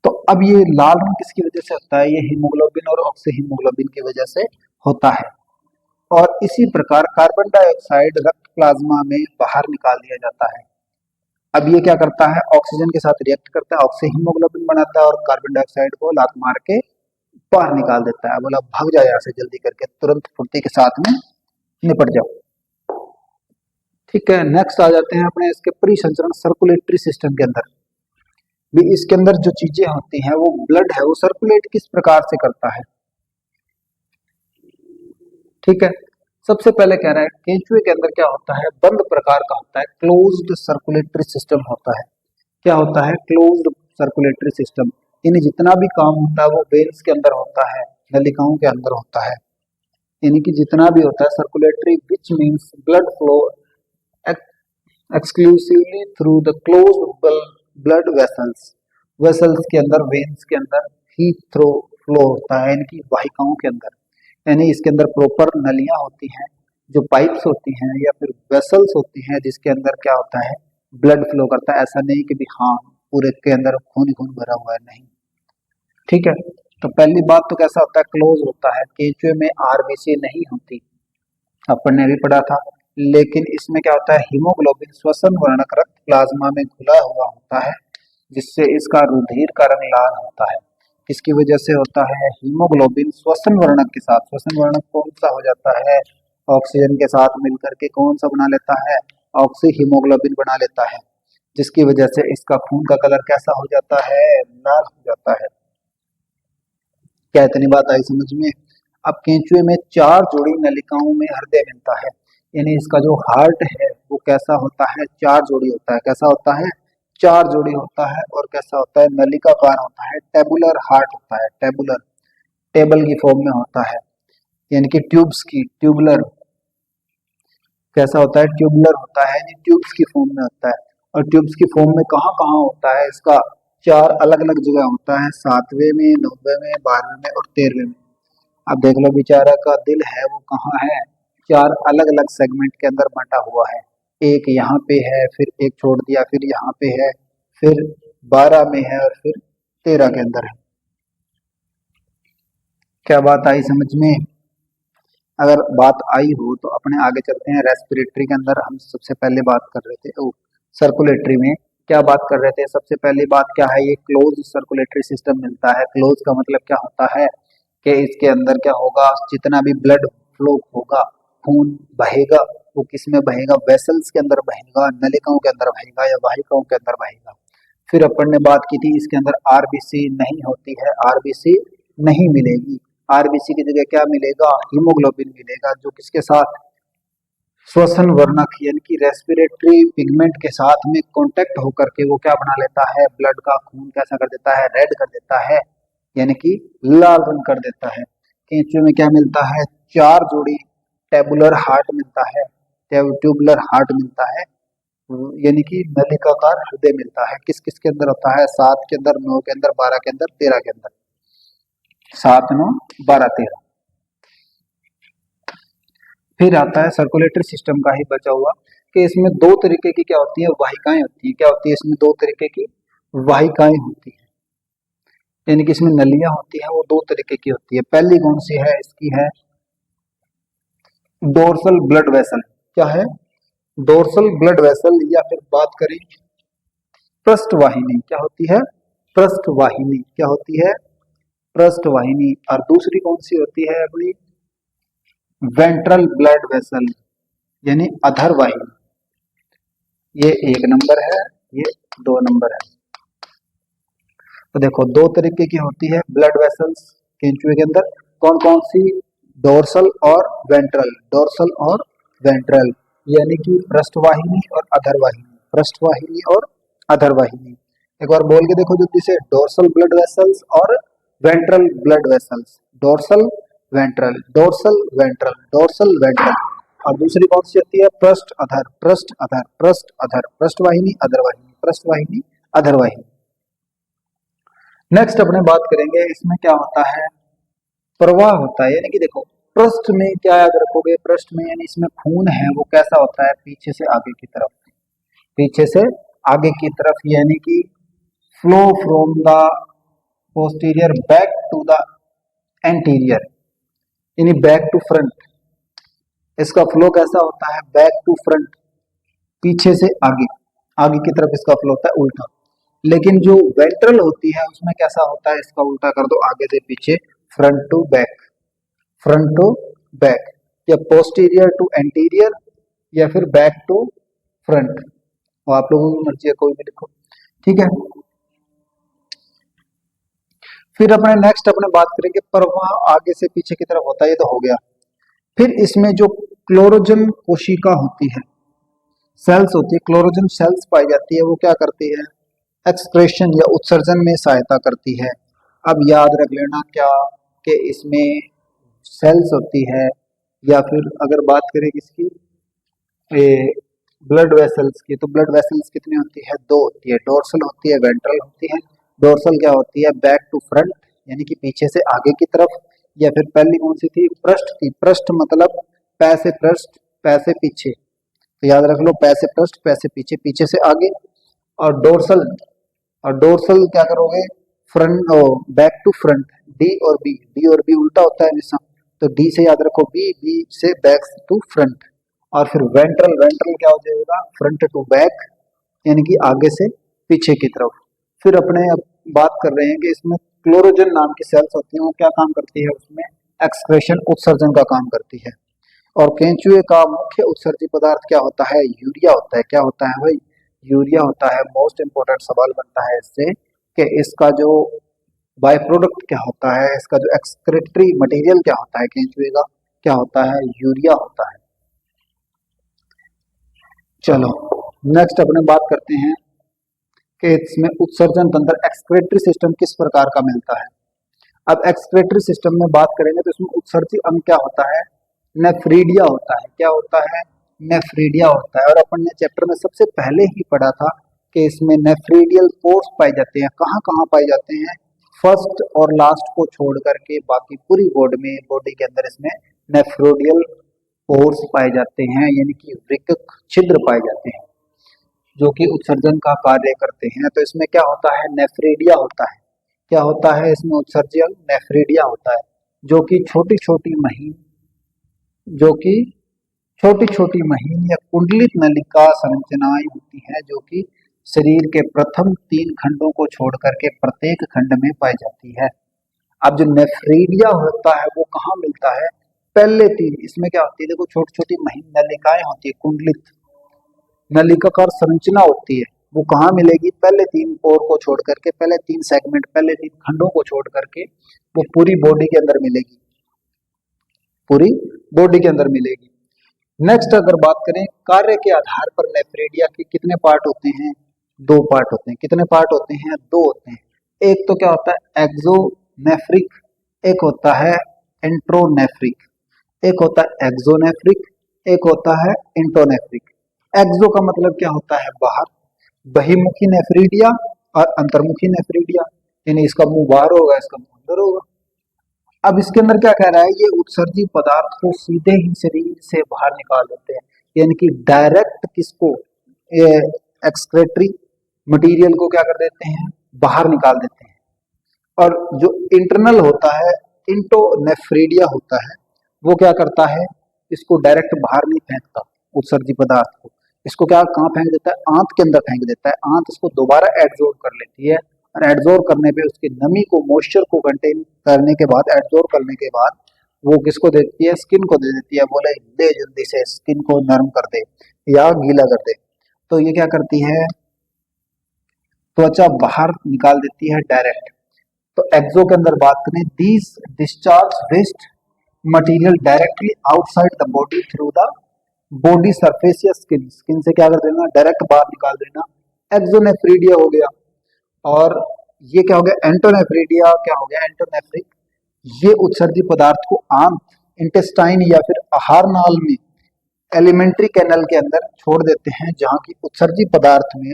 तो अब ये लाल रंग किसकी वजह से होता है? ये हीमोग्लोबिन और ऑक्सी हीमोग्लोबिन की वजह से होता है। और इसी प्रकार कार्बन डाइऑक्साइड रक्त प्लाज्मा में बाहर निकाल दिया जाता है। अब ये क्या करता है? ऑक्सीजन के साथ रिएक्ट करता है, ऑक्सी हीमोग्लोबिन बनाता है और कार्बन डाइऑक्साइड को लात मार के बाहर निकाल देता है। बोला भाग जाओ यहाँ से जल्दी करके, तुरंत फुर्ती के साथ में निपट जाओ। ठीक है, नेक्स्ट आ जाते हैं अपने इसके परिसंचरण सर्कुलेटरी सिस्टम के अंदर। भी इसके अंदर जो चीजें होती हैं, वो ब्लड है वो सर्कुलेट किस प्रकार से करता है। ठीक है, सबसे पहले कह रहा है केंचुए के अंदर क्या होता है? बंद प्रकार का होता है, क्लोज्ड सर्कुलेटरी सिस्टम होता है। क्या होता है? Closed circulatory system. यानी जितना भी काम होता है वो वेन्स के अंदर होता है, नलिकाओं के अंदर होता है। यानी कि जितना भी होता है circulatory, which means blood flow exclusively through the closed blood vessels. Vessels के अंदर, वेन्स के अंदर ही थ्रो फ्लो होता है, यानी कि वाहिकाओं के अंदर। यानी इसके अंदर प्रॉपर नलियां होती हैं, जो पाइप्स होती हैं या फिर वेसल्स होती हैं, जिसके अंदर क्या होता है? ब्लड फ्लो करता है। ऐसा नहीं कि भी हाँ पूरे के अंदर खून ही खून भरा हुआ है, नहीं। ठीक है, तो पहली बात तो कैसा होता है? क्लोज होता है। केंचुए में आरबीसी नहीं होती, अपन ने भी पढ़ा था। लेकिन इसमें क्या होता है? हीमोग्लोबिन श्वसन वर्णक रक्त प्लाज्मा में घुला हुआ होता है, जिससे इसका रुधिर का रंग लाल होता है। किसकी वजह से होता है? हीमोग्लोबिन श्वसन वर्णक के साथ। श्वसन वर्णक कौन सा हो जाता है? ऑक्सीजन के साथ मिलकर के कौन सा बना लेता है? ऑक्सी हीमोग्लोबिन बना लेता है, जिसकी वजह से इसका खून का कलर कैसा हो जाता है? लाल हो जाता है। क्या इतनी बात आई समझ में? अब केंचुए में 4 जोड़ी नलिकाओं में हृदय मिलता है। यानी इसका जो हार्ट है वो कैसा होता है? 4 जोड़ी होता है। कैसा होता है? 4 जोड़ी होता है। और कैसा होता है? नलिकाकार होता है, टेबुलर हार्ट होता है। टेबुलर, टेबल की फॉर्म में होता है, यानी कि ट्यूब्स की, ट्यूबुलर। कैसा होता है? ट्यूबुलर होता है, यानी ट्यूब्स की फॉर्म में होता है। और ट्यूब्स की फॉर्म में कहाँ कहाँ होता है? इसका 4 अलग अलग जगह होता है, 7वें में, 9वें में, 12वें में और 13वें में। अब देख लो बेचारा का दिल है वो कहाँ है? 4 अलग अलग सेगमेंट के अंदर बंटा हुआ है। एक यहाँ पे है, फिर एक छोड़ दिया, फिर यहाँ पे है, फिर 12 में है और फिर 13 के अंदर है। क्या बात आई समझ में? अगर बात आई हो तो अपने आगे चलते हैं। रेस्पिरेटरी के अंदर हम सबसे पहले बात कर रहे थे, सर्कुलेटरी में क्या बात कर रहे थे? सबसे पहली बात क्या है? ये क्लोज सर्कुलेटरी सिस्टम मिलता है। क्लोज का मतलब क्या होता है? कि इसके अंदर क्या होगा? जितना भी ब्लड फ्लो होगा, खून बहेगा, वो किस में बहेगा? वेसल्स के अंदर बहेगा, नलिकाओं के अंदर बहेगा या वाहिकाओं के अंदर बहेगा। फिर अपन ने बात की थी इसके अंदर आरबीसी नहीं होती है, आरबीसी नहीं मिलेगी। आरबीसी की जगह क्या मिलेगा? हीमोग्लोबिन मिलेगा, जो किसके साथ? श्वसन वर्णक यानी कि रेस्पिरेटरी पिगमेंट के साथ में कांटेक्ट होकर के वो क्या बना लेता है? ब्लड का खून कैसा कर देता है? रेड कर देता है, यानी कि लाल रंग कर देता है। केंचुए में क्या मिलता है? 4 जोड़ी टेबुलर हार्ट मिलता है, ट्यूबुलर हार्ट मिलता है, यानी कि नलिकाकार हृदय मिलता है। किस किस के अंदर होता है? 7 के अंदर, 9 के अंदर, 12 के अंदर, 13 के अंदर। 7, 9, 12, 13। फिर आता है सर्कुलेटरी सिस्टम का ही बचा हुआ, कि इसमें 2 तरीके की क्या होती है? वाहिकाएं होती है। क्या होती है? इसमें 2 तरीके की वाहिकाएं होती है, यानी कि इसमें नलियां होती है, वो 2 तरीके की होती है। पहली कौन सी है? इसकी है डोर्सल ब्लड वेसल। क्या है? डोर्सल ब्लड वेसल, या फिर बात करें पृष्ठवाहिनी। क्या होती है? पृष्ठवाहिनी। क्या होती है? पृष्ठवाहिनी। और दूसरी कौन सी होती है अपनी? वेंट्रल ब्लड वेसल, यानी अधर वाहिनी। ये 1 नंबर है, ये 2 नंबर है। तो देखो 2 तरीके की होती है ब्लड वेसल्स केंचुए के अंदर। कौन कौन सी? डोर्सल और वेंट्रल। डोर्सल और वेंट्रल, यानी कि पृष्ठवाहिनी और अधरवाहिनी। पृष्ठवाहिनी और अधरवाहिनी। एक बार बोल के देखो जल्दी से, डोर्सल ब्लड वेसल्स और ventral blood vessels. Dorsal ventral, dorsal ventral, dorsal ventral. और दूसरी कौन सी होती है? पृष्ठ अधर, पृष्ठ अधर, पृष्ठ अधर, पृष्ठवाहिनी अधरवाहिनी, पृष्ठवाहिनी अधरवाहिनी। नेक्स्ट अपने बात करेंगे, इसमें क्या होता है? प्रवाह होता है। यानी कि देखो पृष्ठ में क्या याद रखोगे? पृष्ठ में यानी इसमें खून है वो कैसा होता है? पीछे से आगे की तरफ, पीछे से आगे की तरफ, यानी कि flow from the posterior back to the anterior, यानी बैक टू फ्रंट। इसका फ्लो कैसा होता है? बैक टू फ्रंट, पीछे से आगे, आगे की तरफ इसका फ्लो होता है उल्टा। लेकिन जो वेंट्रल होती है उसमें कैसा होता है? इसका उल्टा कर दो, आगे से पीछे, front to back, front to back, या पोस्टीरियर टू एंटीरियर, या फिर बैक टू फ्रंट, वो आप लोगों की मर्जी है, कोई भी लिखो, ठीक है। फिर अपने नेक्स्ट अपने बात करेंगे पर वहां आगे से पीछे की तरफ होता है, ये तो हो गया। फिर इसमें जो क्लोरोजन कोशिका होती है, सेल्स होती है, क्लोरोजन सेल्स पाई जाती है, वो क्या करती है? एक्सक्रेशन या उत्सर्जन में सहायता करती है। अब याद रख लेना क्या कि इसमें सेल्स होती है, या फिर अगर बात करें किसकी, ब्लड वेसल्स की, तो ब्लड वेसल्स कितनी होती है? 2 होती है, डोर्सल होती है, वेंट्रल होती है। डोर्सल क्या होती है? बैक टू फ्रंट, यानी कि पीछे से आगे की तरफ, या फिर पहली कौन सी थी? पृष्ठ थी। पृष्ठ मतलब पै से पृष्ठ, पै से पीछे, तो याद रख लो, पै से पृष्ठ, पै से पीछे, पीछे से आगे। और डोर्सल, और डोर्सल क्या करोगे? Front, back to front, D और बी, डी और बी उल्टा होता है हमेशा, तो डी से याद रखो बी, बी से बैक टू फ्रंट। और फिर वेंट्रल, वेंट्रल क्या हो जाएगा? फ्रंट टू बैक, यानी कि आगे से पीछे की तरफ। फिर अपने अब बात कर रहे हैं कि इसमें क्लोरोजन नाम की सेल्स होती हैं, वो क्या काम करती है? उसमें एक्सक्रेशन, उत्सर्जन का काम करती है। और केंचुए का मुख्य उत्सर्जी पदार्थ क्या होता है? यूरिया होता है। क्या होता है भाई? यूरिया होता है। मोस्ट इंपोर्टेंट सवाल बनता है इससे कि इसका जो बाय प्रोडक्ट क्या होता है, इसका जो एक्सक्रेटरी मटेरियल क्या होता है केंचुए का, क्या होता है? यूरिया होता है। चलो नेक्स्ट अपने बात करते हैं कि इसमें उत्सर्जन तंत्र, एक्सक्रेटरी सिस्टम किस प्रकार का मिलता है। अब एक्सक्रेटरी सिस्टम में बात करेंगे तो इसमें उत्सर्जी अंग क्या होता है? नेफ्रीडिया होता है। क्या होता है? नेफ्रीडिया होता है। और अपन ने चैप्टर में सबसे पहले ही पढ़ा था कि इसमें नेफ्रीडियल पोर्स पाए जाते हैं। कहाँ कहाँ पाए जाते हैं? फर्स्ट और लास्ट को छोड़ करके बाकी पूरी बॉडी के अंदर इसमें नेफ्रोडियल पोर्स पाए जाते हैं, यानी कि वृक्क छिद्र पाए जाते हैं जो कि उत्सर्जन का कार्य करते हैं। तो इसमें क्या होता है? नेफ्रीडिया होता है। क्या होता है इसमें? उत्सर्जन नेफ्रीडिया होता है, जो कि छोटी छोटी महीन, जो कि छोटी छोटी महीन या कुंडलित नलिका संरचनाएं होती हैं, जो कि शरीर के प्रथम 3 खंडों को छोड़ करके प्रत्येक खंड में पाई जाती है। अब जो नेफ्रीडिया होता है वो कहाँ मिलता है? पहले 3, इसमें क्या होती है? देखो छोटी छोटी महीन नलिकाएं होती है, कुंडलित नलिकाकार संरचना होती है, वो कहाँ मिलेगी? पहले 3 पोर को छोड़ करके, पहले 3 सेगमेंट, पहले 3 खंडों को छोड़ करके वो पूरी बॉडी के अंदर मिलेगी, पूरी बॉडी के अंदर मिलेगी। नेक्स्ट अगर बात करें कार्य के आधार पर नेफ्रीडिया के कितने पार्ट होते हैं? 2 पार्ट होते हैं। कितने पार्ट होते हैं? 2 होते हैं। एक तो क्या होता है? एक्सोनेफ्रिक, एक होता है एंट्रोनेफ्रिक, एक होता है एक्सोनेफ्रिक, एक होता है इंटोनेफ्रिक। एक्सो का मतलब क्या होता है? बाहर, बहिमुखी नेफ्रीडिया और अंतर्मुखी नेफ्रीडिया, यानी इसका मुंह बाहर होगा, इसका मुंह अंदर होगा। अब इसके अंदर क्या कह रहा है? ये उत्सर्जी पदार्थ को सीधे ही शरीर से बाहर निकाल देते हैं, यानी कि डायरेक्ट किसको? एक्सक्रेटरी मटेरियल को क्या कर देते हैं? बाहर निकाल देते हैं। और जो इंटरनल होता है, इंटोनेफ्रीडिया होता है, वो क्या करता है? इसको डायरेक्ट बाहर नहीं फेंकता उत्सर्जी पदार्थ को, इसको क्या कहाँ फेंक देता है? आंत के अंदर फेंक देता है। आंत इसको दोबारा एब्जॉर्ब कर लेती है, और एब्जॉर्ब करने पे उसकी नमी को, मॉइस्चर को कंटेन करने के बाद, एब्जॉर्ब करने के बाद वो किसको देती है? स्किन को दे देती है। बोले दे जल्दी से स्किन को नरम कर दे या गीला कर दे। तो ये क्या करती है? त्वचा बाहर निकाल देती है डायरेक्ट। तो एक्सो के अंदर बात करें, these discharge waste material directly outside the body through the body surface या स्किन। स्किन से क्या कर देना? डायरेक्ट बाहर निकाल देना। एक्सोनेफ्रीडिया हो गया। और ये क्या हो गया? एंटोनेफ्रीडिया क्या हो गया? एंटोनेफ्रिक। ये उत्सर्जी पदार्थ को आंत, इंटेस्टाइन या फिर आहार नाल में, एलिमेंट्री कैनल के अंदर छोड़ देते हैं, जहां की उत्सर्जी पदार्थ में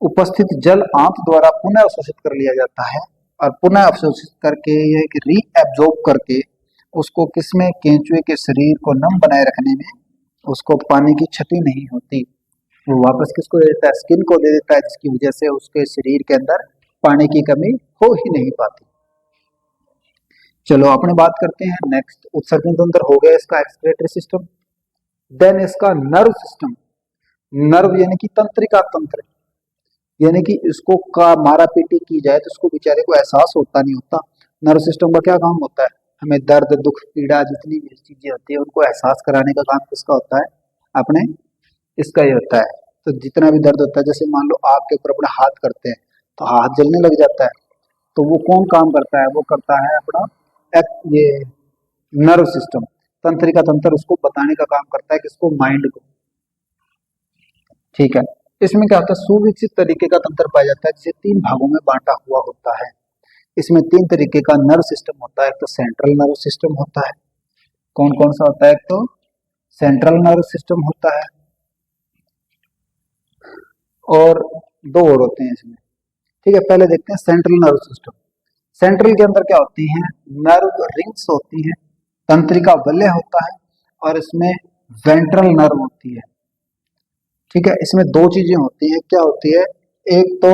उपस्थित जल आंत द्वारा पुनः अवशोषित कर लिया जाता है, और पुनः अवशोषित करके ये रीएब्जॉर्ब करके उसको किसमें? केंचुए के शरीर को नम बनाए रखने में उसको पानी की क्षति नहीं होती। वो वापस किसको दे देता है? स्किन को दे देता है, जिसकी वजह से उसके शरीर के अंदर पानी की कमी हो ही नहीं पाती। चलो अपने बात करते हैं नेक्स्ट, उत्सर्जन तंत्र हो गया इसका, एक्सक्रीटरी सिस्टम। देन इसका नर्व सिस्टम। नर्व यानी कि तंत्रिका तंत्र, यानी कि इसको का मारा पीटी की जाए तो इसको बेचारे को एहसास होता नहीं होता। नर्व सिस्टम का क्या काम होता है, हमें दर्द दुख पीड़ा जितनी भी चीजें होती है उनको एहसास कराने का काम किसका होता है, अपने इसका ही होता है। तो जितना भी दर्द होता है, जैसे मान लो आग के ऊपर अपना हाथ करते हैं तो हाथ जलने लग जाता है, तो वो कौन काम करता है, वो करता है अपना ये नर्व सिस्टम, तंत्रिका तंत्र उसको बताने का काम करता है किसको, माइंड को। ठीक है, इसमें क्या होता है, सुविकसित तरीके का तंत्र पाया जाता है जिसे 3 भागों में बांटा हुआ होता है। इसमें 3 तरीके का नर्व सिस्टम होता है। एक तो सेंट्रल नर्व सिस्टम होता है, कौन कौन सा होता है, एक तो सेंट्रल नर्व सिस्टम होता है और 2 और होते हैं इसमें। ठीक है, पहले देखते हैं सेंट्रल नर्व सिस्टम। सेंट्रल के अंदर क्या होती है, नर्व रिंग्स होती है, तंत्रिका वलय होता है और इसमें वेंट्रल नर्व होती है। ठीक है, इसमें 2 चीजें होती हैं, क्या होती है, एक तो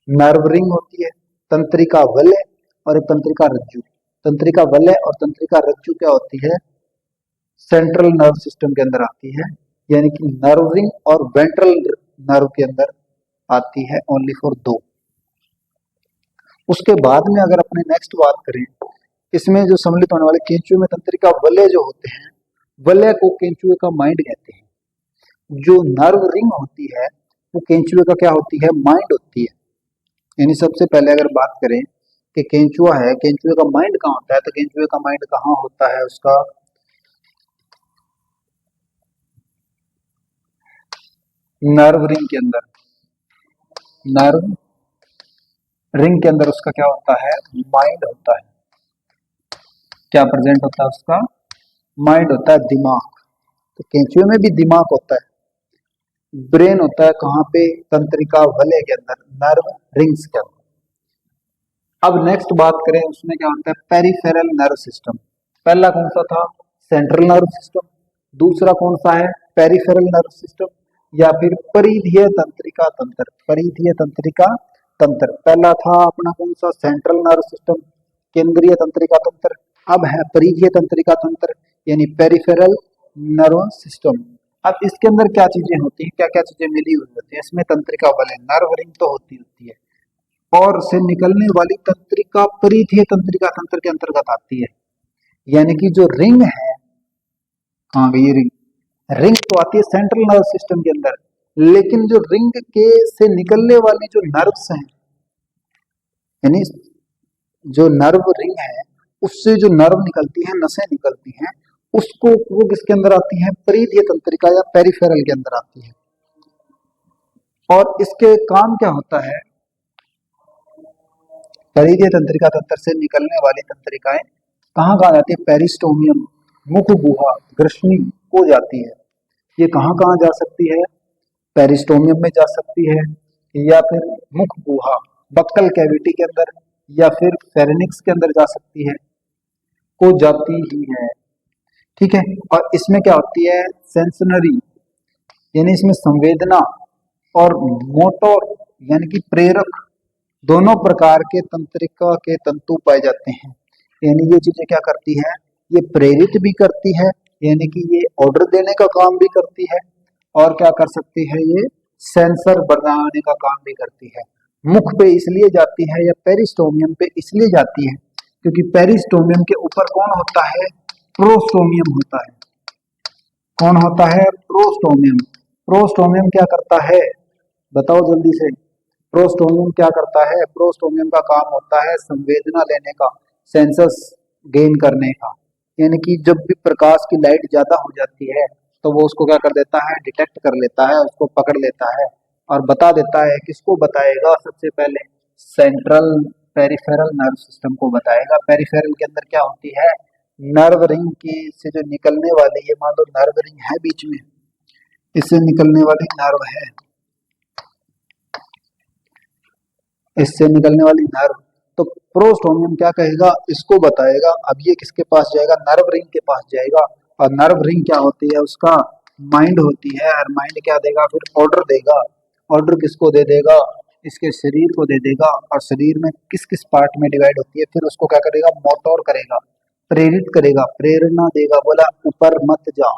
नर्व रिंग होती है, तंत्रिका वलय, और एक तंत्रिका रज्जु। तंत्रिका वलय और तंत्रिका रज्जु क्या होती है, सेंट्रल नर्व सिस्टम के अंदर आती है, यानी कि नर्व रिंग और वेंट्रल नर्व के अंदर आती है, ओनली फॉर 2। उसके बाद में अगर अपने नेक्स्ट बात करें, इसमें जो सम्मिलित होने वाले केंचुए में तंत्रिका वलय जो होते हैं, वलय को केंचुए का माइंड कहते हैं। जो नर्व रिंग होती है वो केंचुए का क्या होती है, माइंड होती है। यानी सबसे पहले अगर बात करें कि केंचुआ है, केंचुए का माइंड कहाँ होता है, तो केंचुए का माइंड कहाँ होता है, उसका नर्व रिंग के अंदर। नर्व रिंग के अंदर उसका क्या होता है, माइंड होता है। क्या प्रेजेंट होता है उसका, माइंड होता है, दिमाग। तो केंचुए में भी दिमाग होता है, ब्रेन होता है कहाँ पे, तंत्रिका वलय के अंदर, नर्व रिंग्स के अंदर। अब नेक्स्ट बात करें उसमें क्या होता है, पेरिफेरल नर्व सिस्टम। पहला कौन सा था, सेंट्रल नर्व सिस्टम, दूसरा कौन सा है, पेरिफेरल नर्व सिस्टम, या फिर परिधीय तंत्रिका तंत्र। परिधीय तंत्रिका तंत्र पहला था अपना कौन सा, सेंट्रल नर्व सिस्टम, केंद्रीय तंत्रिका तंत्र। अब है परिधीय तंत्रिका तंत्र यानी पेरिफेरल नर्व सिस्टम। अब इसके अंदर क्या चीजें होती हैं, क्या क्या चीजें मिली हुई होती है इसमें, तंत्रिका वलय, नर्व रिंग तो होती है, और से निकलने वाली तंत्रिका परिधीय तंत्रिका तंत्र के अंतर्गत आती है। यानी कि जो रिंग है, कहाँ गई ये रिंग, रिंग तो आती है सेंट्रल नर्व सिस्टम के अंदर, लेकिन जो रिंग के से निकलने वाली जो नर्व्स हैं, यानी जो नर्व रिंग है उससे जो नर्व निकलती है, नसें निकलती हैं, उसको वो किसके अंदर आती है, परिधीय तंत्रिका या पेरिफेरल के अंदर आती है। और इसके काम क्या होता है, परिधीय तंत्रिका तंत्र से निकलने वाली तंत्रिकाएं कहाँ कहाँ जाती है, पेरिस्टोमियम, मुख गुहा, ग्रसनी को जाती है। ये कहाँ कहाँ जा सकती है, पेरिस्टोमियम में जा सकती है, या फिर मुख गुहा बक्कल कैविटी के अंदर, या फिर फेरेनिक्स के अंदर जा सकती है, को जाती ही है। ठीक है, और इसमें क्या होती है, सेंसनरी, यानी इसमें संवेदना और मोटर यानी कि प्रेरक दोनों प्रकार के तंत्रिका के तंतु पाए जाते हैं। यानी ये चीजें क्या करती है, ये प्रेरित भी करती है, यानी कि ये ऑर्डर देने का काम भी करती है, और क्या कर सकती है, ये सेंसर बनाने का काम भी करती है। मुख पे इसलिए जाती है या पेरिस्टोमियम पे इसलिए जाती है क्योंकि पेरिस्टोमियम के ऊपर कौन होता है, प्रोस्टोमियम होता है। कौन होता है, प्रोस्टोमियम। प्रोस्टोमियम क्या करता है, बताओ जल्दी से, प्रोस्टोमियम क्या करता है, प्रोस्टोमियम का काम होता है संवेदना लेने का, सेंसस गेन करने का। यानी कि जब भी प्रकाश की लाइट ज्यादा हो जाती है तो वो उसको क्या कर देता है, डिटेक्ट कर लेता है, उसको पकड़ लेता है और बता देता है। किसको बताएगा, सबसे पहले सेंट्रल पेरिफेरल नर्व सिस्टम को बताएगा। पेरिफेरल के अंदर क्या होती है, नर्व रिंग की से जो निकलने वाली, ये मान लो नर्व रिंग है बीच में, इससे निकलने वाली नर्व है, इससे निकलने वाली नर्व, तो प्रोस्टोमियम क्या कहेगा, इसको बताएगा। अब ये किसके पास जाएगा, नर्व रिंग के पास जाएगा, और नर्व रिंग क्या होती है, उसका माइंड होती है, और माइंड क्या देगा, फिर ऑर्डर देगा। ऑर्डर किसको दे देगा, इसके शरीर को दे देगा और शरीर में किस किस पार्ट में डिवाइड होती है, फिर उसको क्या करेगा, मोटोर करेगा, प्रेरित करेगा, प्रेरणा देगा, बोला ऊपर मत जा,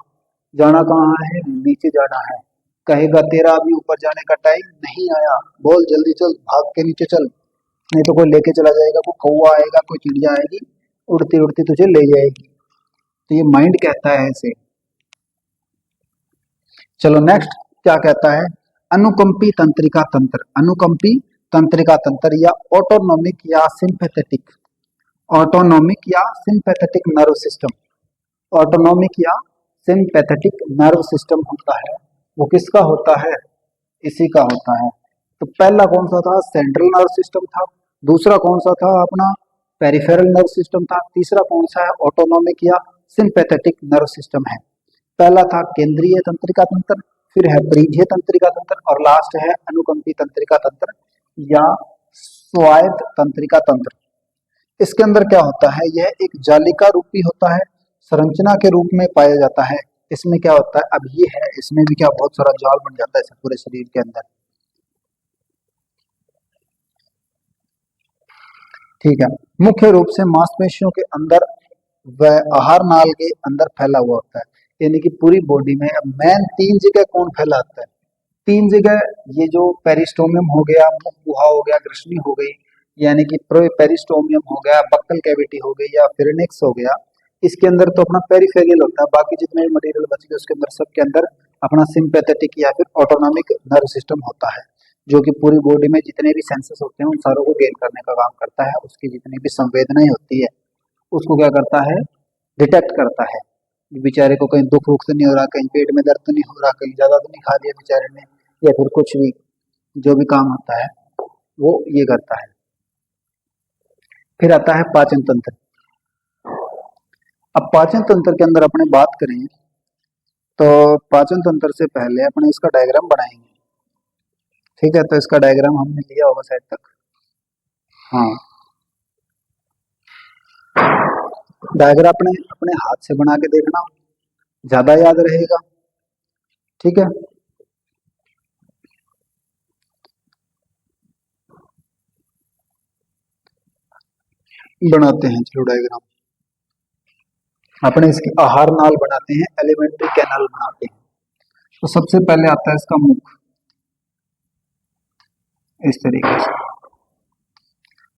जाना कहाँ है, नीचे जाना है, कहेगा तेरा अभी ऊपर जाने का टाइम नहीं आया, बोल जल्दी चल, भाग के नीचे चल, नहीं तो कोई लेके चला जाएगा, कोई कौवा आएगा, कोई चिड़िया आएगी, उड़ती उड़ती तुझे ले जाएगी। तो ये माइंड कहता है ऐसे। चलो नेक्स्ट क्या कहता है, अनुकंपी तंत्रिका तंत्र, अनुकंपी तंत्रिका तंत्र या ऑटोनोमिक या सिंपैथेटिक, ऑटोनोमिक या सिंपैथेटिक नर्व सिस्टम, ऑटोनोमिक या सिंपैथेटिक नर्व सिस्टम होता है, वो किसका होता है, इसी का होता है। तो पहला कौन सा था, सेंट्रल नर्व सिस्टम था, दूसरा कौन सा था अपना, पेरिफेरल नर्व सिस्टम था, तीसरा कौन सा है, ऑटोनोमिक या सिंपैथेटिक नर्व सिस्टम है। पहला था केंद्रीय तंत्रिका तंत्र, फिर है परिधीय तंत्रिका तंत्र और लास्ट है अनुकंपी तंत्रिका तंत्र या स्वायत्त तंत्रिका तंत्र। इसके अंदर क्या होता है, यह एक जालिका रूपी होता है, संरचना के रूप में पाया जाता है। इसमें क्या होता है, अब ये है, इसमें भी क्या बहुत सारा जाल बन जाता है पूरे शरीर के अंदर, ठीक है। मुख्य रूप से मांसपेशियों के अंदर व आहार नाल के अंदर फैला हुआ होता है, यानी कि पूरी बॉडी में। अब मेन 3 जगह कौन फैला होता है, 3 जगह, ये जो पेरिस्टोमियम हो गया, मुख गुहा हो गया, ग्रसनी हो गई, यानी कि पेरिस्टोमियम हो गया, बक्कल कैविटी हो गई या फिरनेक्स हो गया, इसके अंदर तो अपना पेरिफेरियल होता है, बाकी जितने भी मटेरियल बच गए उसके अंदर, सबके अंदर अपना सिंपैथेटिक या फिर ऑटोनॉमिक नर्व सिस्टम होता है, जो कि पूरी बॉडी में जितने भी सेंसेस होते हैं उन सारों को गेन करने का काम करता है, उसकी जितनी भी संवेदनाएं होती है उसको क्या करता है, डिटेक्ट करता है। बेचारे को कहीं दुख वुख तो नहीं हो रहा, कहीं पेट में दर्द तो नहीं हो रहा, कहीं ज्यादा तो नहीं खा लिया बेचारे ने, या फिर कुछ भी जो भी काम होता है वो ये करता है। फिर आता है पाचन तंत्र। अब पाचन तंत्र के अंदर अपने बात करें तो पाचन तंत्र से पहले अपने इसका डायग्राम बनाएंगे, ठीक है। तो इसका डायग्राम हमने लिया होगा शायद तक, हाँ, डायग्राम अपने अपने हाथ से बना के देखना, ज्यादा याद रहेगा, ठीक है। बनाते हैं, चलो डायग्राम अपने इसके आहार नाल बनाते हैं, एलिमेंट्री कैनाल बनाते हैं। तो सबसे पहले आता है इसका मुख, इस तरीके से,